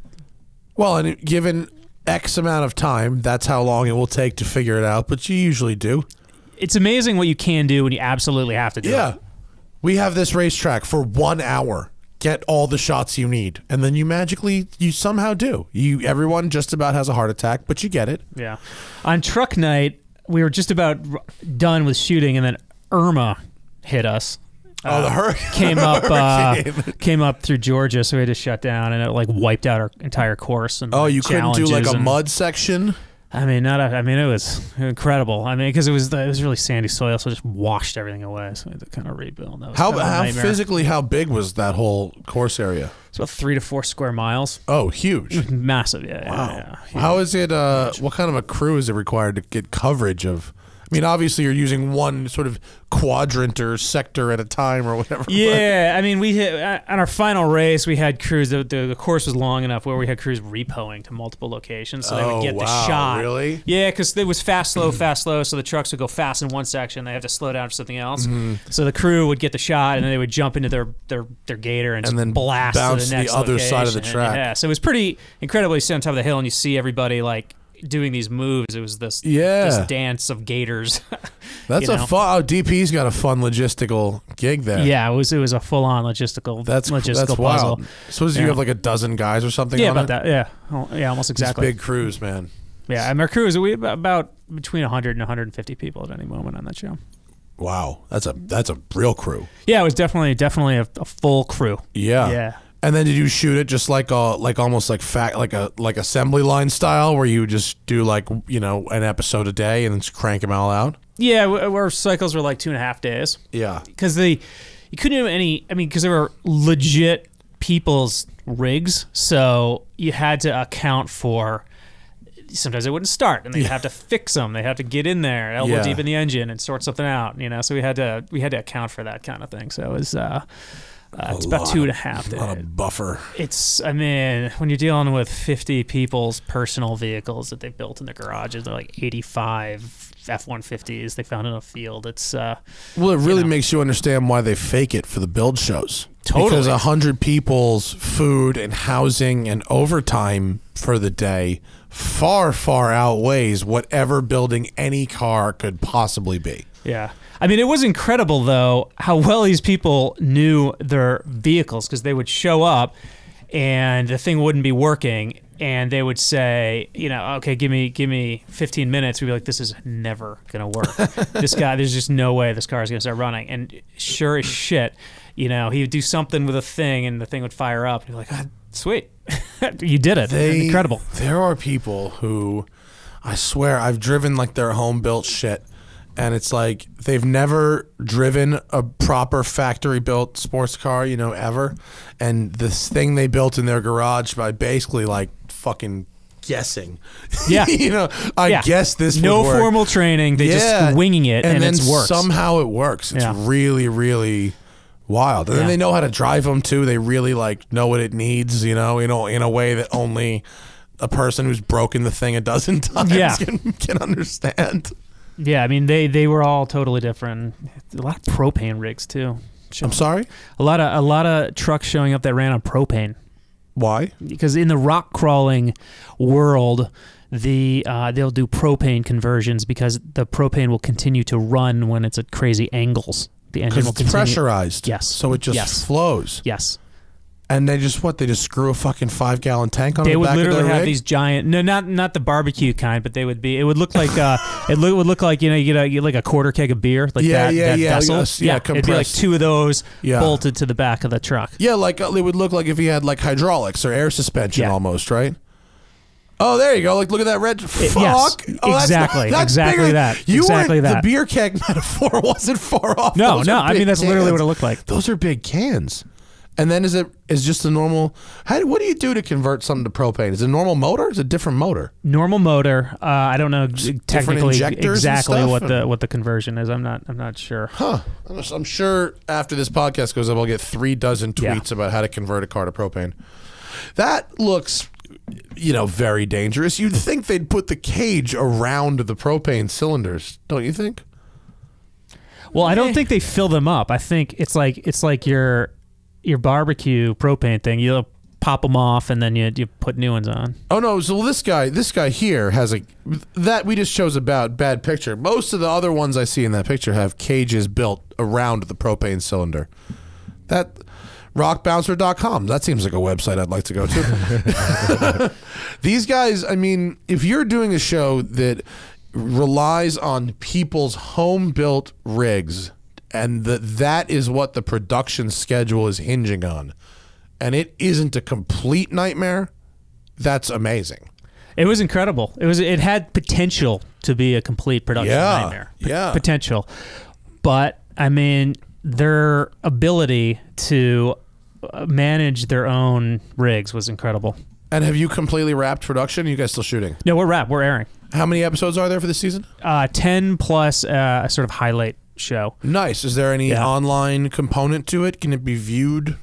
Well, and given X amount of time, that's how long it will take to figure it out. But you usually do. It's amazing what you can do when you absolutely have to do it. Yeah. We have this racetrack for 1 hour. Get all the shots you need. And then you somehow do. Everyone just about has a heart attack, but you get it. Yeah. On truck night, we were just about done with shooting, and then Irma hit us. The hurricane came up through Georgia, so we had to shut down, and it wiped out our entire course. And you couldn't do a mud section? I mean, it was incredible. I mean, because it was really sandy soil, so it just washed everything away. So we had to kind of rebuild. That was how physically, how big was that whole course area? It's about 3 to 4 square miles. Oh, huge! Massive, yeah. Wow. Yeah, how is it? What kind of a crew is it required to get coverage of? I mean, obviously, you're using one sort of quadrant or sector at a time or whatever. Yeah, I mean, we hit on our final race. We had crews. The course was long enough where we had crews repoing to multiple locations, so they would get the shot. Really? Yeah, because it was fast, slow, fast, slow. So the trucks would go fast in one section. They have to slow down for something else. So the crew would get the shot, and then they would jump into their gator and then blast bounce to the next other location. side of the track. Yeah, so it was pretty incredibly sit on top of the hill, and you see everybody doing these moves. It was this dance of gators. That's a fun. DP's got a fun logistical gig there. Yeah, it was a full on logistical. That's puzzle. Wild. So you have a dozen guys or something? Yeah, on about that. Yeah, almost exactly. These big crews, man. Yeah, and our crew we about between 100 and 150 people at any moment on that show. Wow, that's a real crew. Yeah, it was definitely a full crew. Yeah. Yeah. And then did you shoot it just like assembly line style, where you just do an episode a day and then just crank them all out? Yeah, our cycles were 2.5 days. Yeah, because you couldn't do any. I mean, because they were legit people's rigs, so you had to account for. Sometimes they wouldn't start, and they'd have to fix them. They had to get in there, elbow deep in the engine, and sort something out. So we had to account for that kind of thing. So it was. It's about 2.5 days. A lot of buffer. When you're dealing with 50 people's personal vehicles that they built in their garages, they're 85 F-150s they found in a field. It's it really makes you understand why they fake it for the build shows. Totally. Because 100 people's food and housing and overtime for the day far, far outweighs whatever building any car could possibly be. Yeah. I mean, it was incredible, though, how well these people knew their vehicles, because they would show up and the thing wouldn't be working, and they would say, okay, give me 15 minutes. We'd be like, this is never going to work. There's just no way this car is going to start running. And sure as shit, he would do something with a thing, and the thing would fire up. And you're like, sweet. You did it. Incredible. There are people who, I swear, I've driven their home-built shit. And it's they've never driven a proper factory-built sports car, ever. And this thing they built in their garage by basically fucking guessing. Yeah. I guess this would no work. Formal training. They just winging it, and then it works. Somehow it works. It's really, really wild. And then they know how to drive them too. They really know what it needs, in a way that only a person who's broken the thing a dozen times can understand. Yeah, I mean they were all totally different. A lot of propane rigs too. I'm sorry? A lot of trucks showing up that ran on propane. Why? Because in the rock crawling world, they'll do propane conversions because the propane will continue to run when it's at crazy angles. The engine will continue. It's pressurized. Yes. So it just flows. Yes. And they just screw a fucking 5-gallon tank on the back of their rig? They would literally have these giant, no, not the barbecue kind, but it would look like, it would look like, you get like a quarter keg of beer, like that vessel. It'd be like 2 of those bolted to the back of the truck. Yeah, like it would look like if you had like hydraulics or air suspension almost, right? Oh, there you go. Like, look at that red. Fuck. Yes, Oh, exactly. That's exactly bigger. that. Exactly that. The beer keg metaphor wasn't far off. No. I mean, that's literally what it looked like. Those are big cans. And then is just a normal? What do you do to convert something to propane? Is it a normal motor? Is it a different motor? Normal motor. I don't know technically exactly what the conversion is. I'm not sure. Huh? I'm sure after this podcast goes up, I'll get 3 dozen tweets about how to convert a car to propane. That looks, very dangerous. You'd think they'd put the cage around the propane cylinders, don't you think? Well, I don't think they fill them up. I think it's like your barbecue propane thing. You'll pop them off and then you put new ones on. Oh no! So this guy here has that we just chose a bad picture. Most of the other ones I see in that picture have cages built around the propane cylinder. That rockbouncer.com. That seems like a website I'd like to go to. These guys, I mean, if you're doing a show that relies on people's home-built rigs, and that is what the production schedule is hinging on, and it isn't a complete nightmare, that's amazing. It was incredible. It had potential to be a complete production nightmare. Potential. But, I mean, their ability to manage their own rigs was incredible. And have you completely wrapped production? Are you guys still shooting? No, we're wrapped. We're airing. How many episodes are there for this season? 10 plus a sort of highlight show. Nice. Is there any online component to it? Can it be viewed?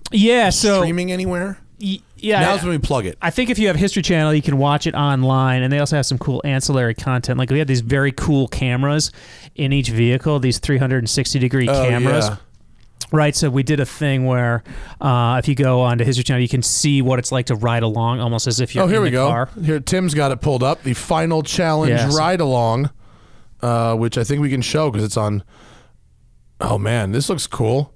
Streaming anywhere? Yeah. Now's when we plug it. I think if you have History Channel, you can watch it online, and they also have some cool ancillary content. Like we had these very cool cameras in each vehicle, these 360-degree cameras. Yeah. Right, so we did a thing where if you go onto History Channel, you can see what it's like to ride along, almost as if you're in the car. Here, Tim's got it pulled up. The Final Challenge Ride Along, which I think we can show because it's on. Oh man, this looks cool.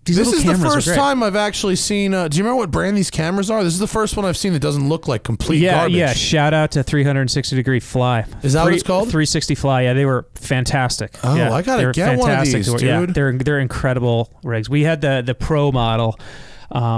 This is the first time I've actually seen. Do you remember what brand these cameras are? This is the first one I've seen that doesn't look like complete garbage. Yeah. Shout out to 360-degree Fly. Is that what it's called? 360 Fly. Yeah, they were fantastic. Oh, yeah, I gotta get one of these, dude. Yeah, they're incredible rigs. We had the Pro model,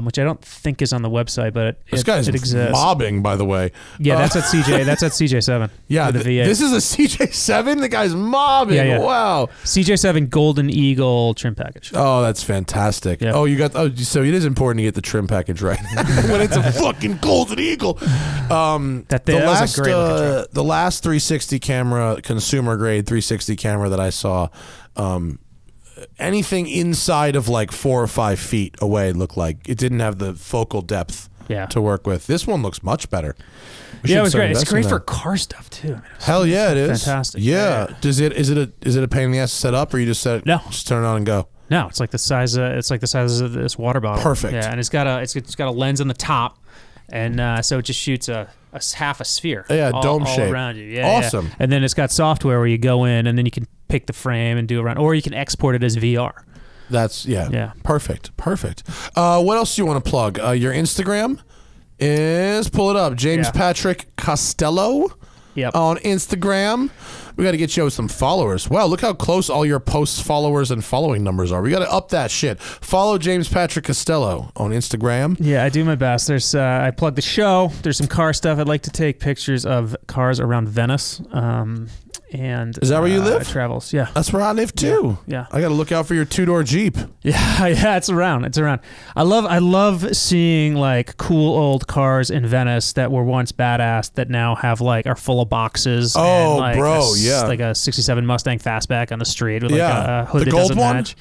which I don't think is on the website, but this guy's exists. mobbing, by the way. Yeah, that's at CJ. That's at CJ7. Yeah, this is a CJ7. The guy's mobbing. Yeah. Wow. CJ7 Golden Eagle trim package. Oh, that's fantastic. Yeah. Oh, you got. Oh, so it is important to get the trim package right when it's a fucking Golden Eagle. The last 360 camera, consumer grade 360 camera that I saw. Anything inside of like 4 or 5 feet away looked like it didn't have the focal depth to work with. This one looks much better. It was great. It's great for car stuff too. Hell yeah, it is. Fantastic. Yeah. Is it a pain in the ass to set up, or you just just turn it on and go? No, it's like the size of this water bottle. Perfect. Yeah, and it's got a lens on the top, and so it just shoots a half a sphere. Yeah, dome all shape. around you. Yeah, awesome. Yeah. And then it's got software where you go in and then you can pick the frame and do around, or you can export it as VR. That's perfect. What else do you want to plug? Your Instagram is, pull it up, James Patrick Costello. Yep. On Instagram. We got to get you with some followers. Wow, look how close all your posts, followers, and following numbers are. We got to up that shit. Follow James Patrick Costello on Instagram. Yeah, I do my best. There's I plug the show. There's some car stuff. I'd like to take pictures of cars around Venice. And is that where you live? Travels, yeah. That's where I live too. Yeah. I got to look out for your 2-door Jeep. Yeah, it's around. I love seeing like cool old cars in Venice that were once badass that now have like are full of boxes. Oh, and, like, bro, like a '67 Mustang Fastback on the street with like a hood the that gold doesn't one? match.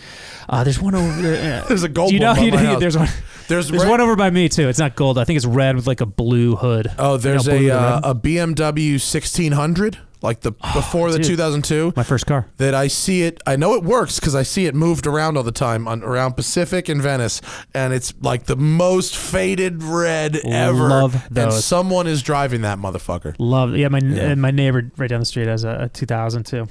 There's one over there. There's a gold one by my house. There's one. There's one over by me too. It's not gold. I think it's red with like a blue hood. Oh, there's a BMW 1600. Like before the 2002, my first car. That I see it. I know it works because I see it moved around all the time around Pacific and Venice, and it's like the most faded red ever. Love those. And someone is driving that motherfucker. Love. Yeah, my neighbor right down the street has a 2002.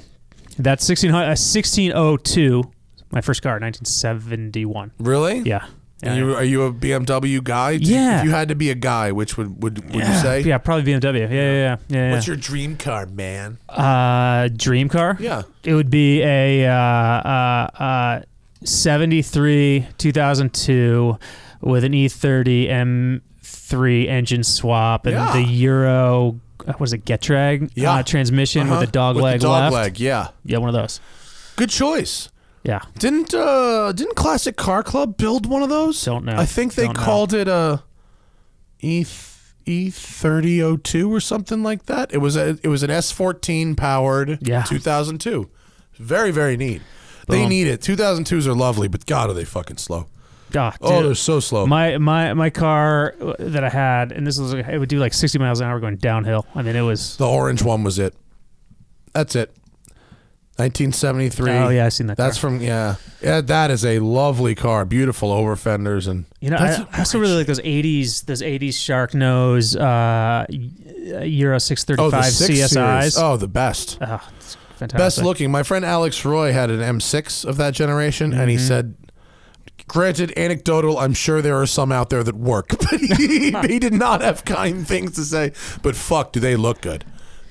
That's 1602. My first car, 1971. Really? Yeah. Are you a BMW guy? Yeah. If you had to be a guy, which would you say? Yeah, probably BMW. Yeah. What's your dream car, man? Dream car? Yeah. It would be a 73 2002 with an E30 M3 engine swap and the Euro, what is it, Getrag transmission with a dog leg left. Yeah, one of those. Good choice. Yeah. Didn't Classic Car Club build one of those? Don't know. I think they called it a E3002 or something like that. It was an S14 powered 2002. Very, very neat. Boom. They need it. 2002s are lovely, but God, are they fucking slow. God, oh, they're so slow. My car that I had, and this was, it would do like 60 miles an hour going downhill. I mean, it was the orange one was it. That's it. 1973. Oh yeah, I've seen that. That's car. from that is a lovely car. Beautiful over fenders and I also really like those 80s shark nose Euro 635 CSIs. Series. Oh, the best. It's fantastic. Best looking. My friend Alex Roy had an M6 of that generation, and he said, granted, anecdotal, I'm sure there are some out there that work, but he did not have kind things to say. But fuck, do they look good?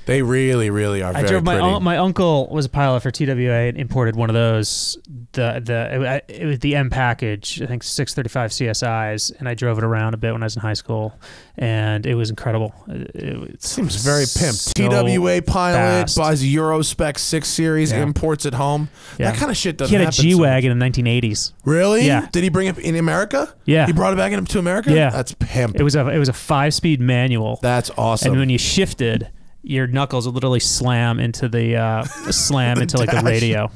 They really, really are very pretty. My uncle was a pilot for TWA and imported one of those. It was the M package, I think 635 CSIs, and I drove it around a bit when I was in high school, and it was incredible. It seems very pimped. TWA pilot buys a Euro Spec 6 Series, imports it home. Yeah. That kind of shit doesn't happen. He had a G-Wagon in the 1980s. Really? Yeah. Did he bring it in America? Yeah. He brought it back to America? Yeah. That's pimp. It was a 5-speed manual. That's awesome. And when you shifted, your knuckles would literally slam into the into like the radio.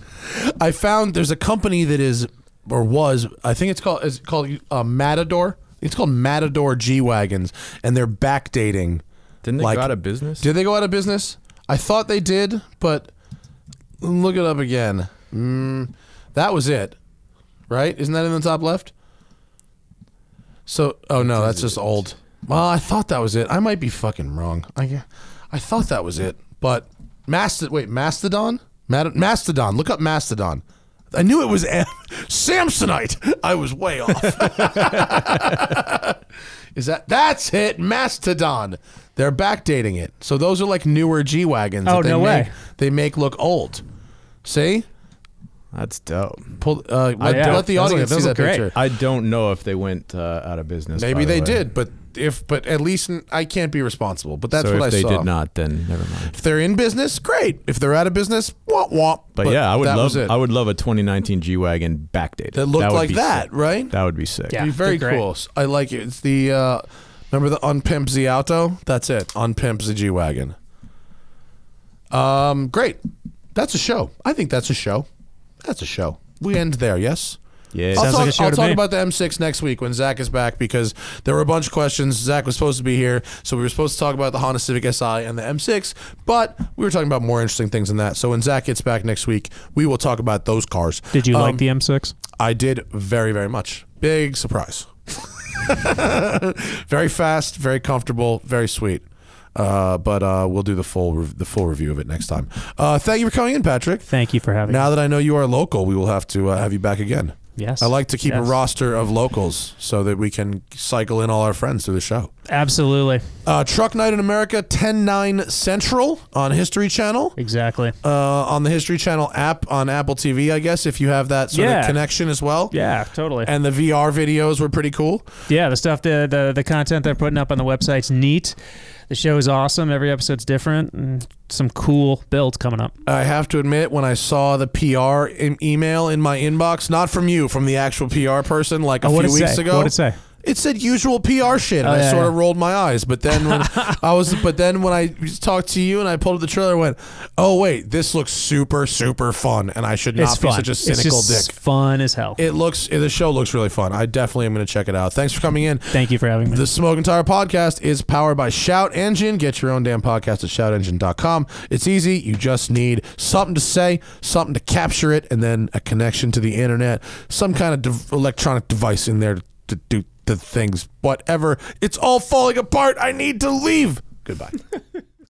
I found there's a company that is or was, I think it's called Matador. It's called Matador G-Wagons, and they're backdating. Didn't they go out of business? Did they go out of business? I thought they did, but look it up again. That was it, right? Isn't that in the top left? So, oh no, that's just old. Well, I thought that was it. I might be fucking wrong. I thought that was it, but Mastodon? Mastodon. Look up Mastodon. I knew it was Samsonite. I was way off. That's it? Mastodon. They're backdating it. So those are like newer G-Wagons. Oh, no way. They make look old. See? That's dope. Let the audience see that picture. I don't know if they went out of business. Maybe they did, but at least I can't be responsible. But that's what I saw. If they did not, then never mind. If they're in business, great. If they're out of business, womp womp. But yeah, I would love a 2019 G-Wagon backdated. That looked like that, right? That would be sick. Yeah, very cool. I like it. It's the remember the Unpimp Z Auto? That's it. Unpimp Z G-Wagon. Great. That's a show. I think that's a show. That's a show. We end there, yes? Yeah. I'll talk about the M6 next week when Zach is back, because there were a bunch of questions. Zach was supposed to be here, so we were supposed to talk about the Honda Civic Si and the M6, but we were talking about more interesting things than that. So when Zach gets back next week, we will talk about those cars. Did you like the M6? I did very, very much. Big surprise. Very fast, very comfortable, very sweet. But we'll do the full review of it next time. Thank you for coming in, Patrick. Thank you for having me. Now that I know you are local, we will have to have you back again. Yes. I like to keep a roster of locals so that we can cycle in all our friends through the show. Absolutely. Truck Night in America, 10/9 Central on History Channel. Exactly. On the History Channel app on Apple TV, I guess, if you have that sort of connection as well. Yeah, totally. And the VR videos were pretty cool. Yeah, the stuff, the content they're putting up on the website's neat. The show is awesome. Every episode's different, and some cool builds coming up. I have to admit, when I saw the PR email in my inbox, not from you, from the actual PR person, like a few weeks ago. What did it say? It said usual PR shit, and I sort of rolled my eyes. But then when when I talked to you and I pulled up the trailer, I went, "Oh wait, this looks super super fun," and I should not be such a cynical it's just dick. Fun as hell. The show looks really fun. I definitely am going to check it out. Thanks for coming in. Thank you for having me. The Smoking Tire Podcast is powered by Shout Engine. Get your own damn podcast at shoutengine.com. It's easy. You just need something to say, something to capture it, and then a connection to the internet, some kind of electronic device in there to do the things. Whatever. It's all falling apart. I need to leave. Goodbye.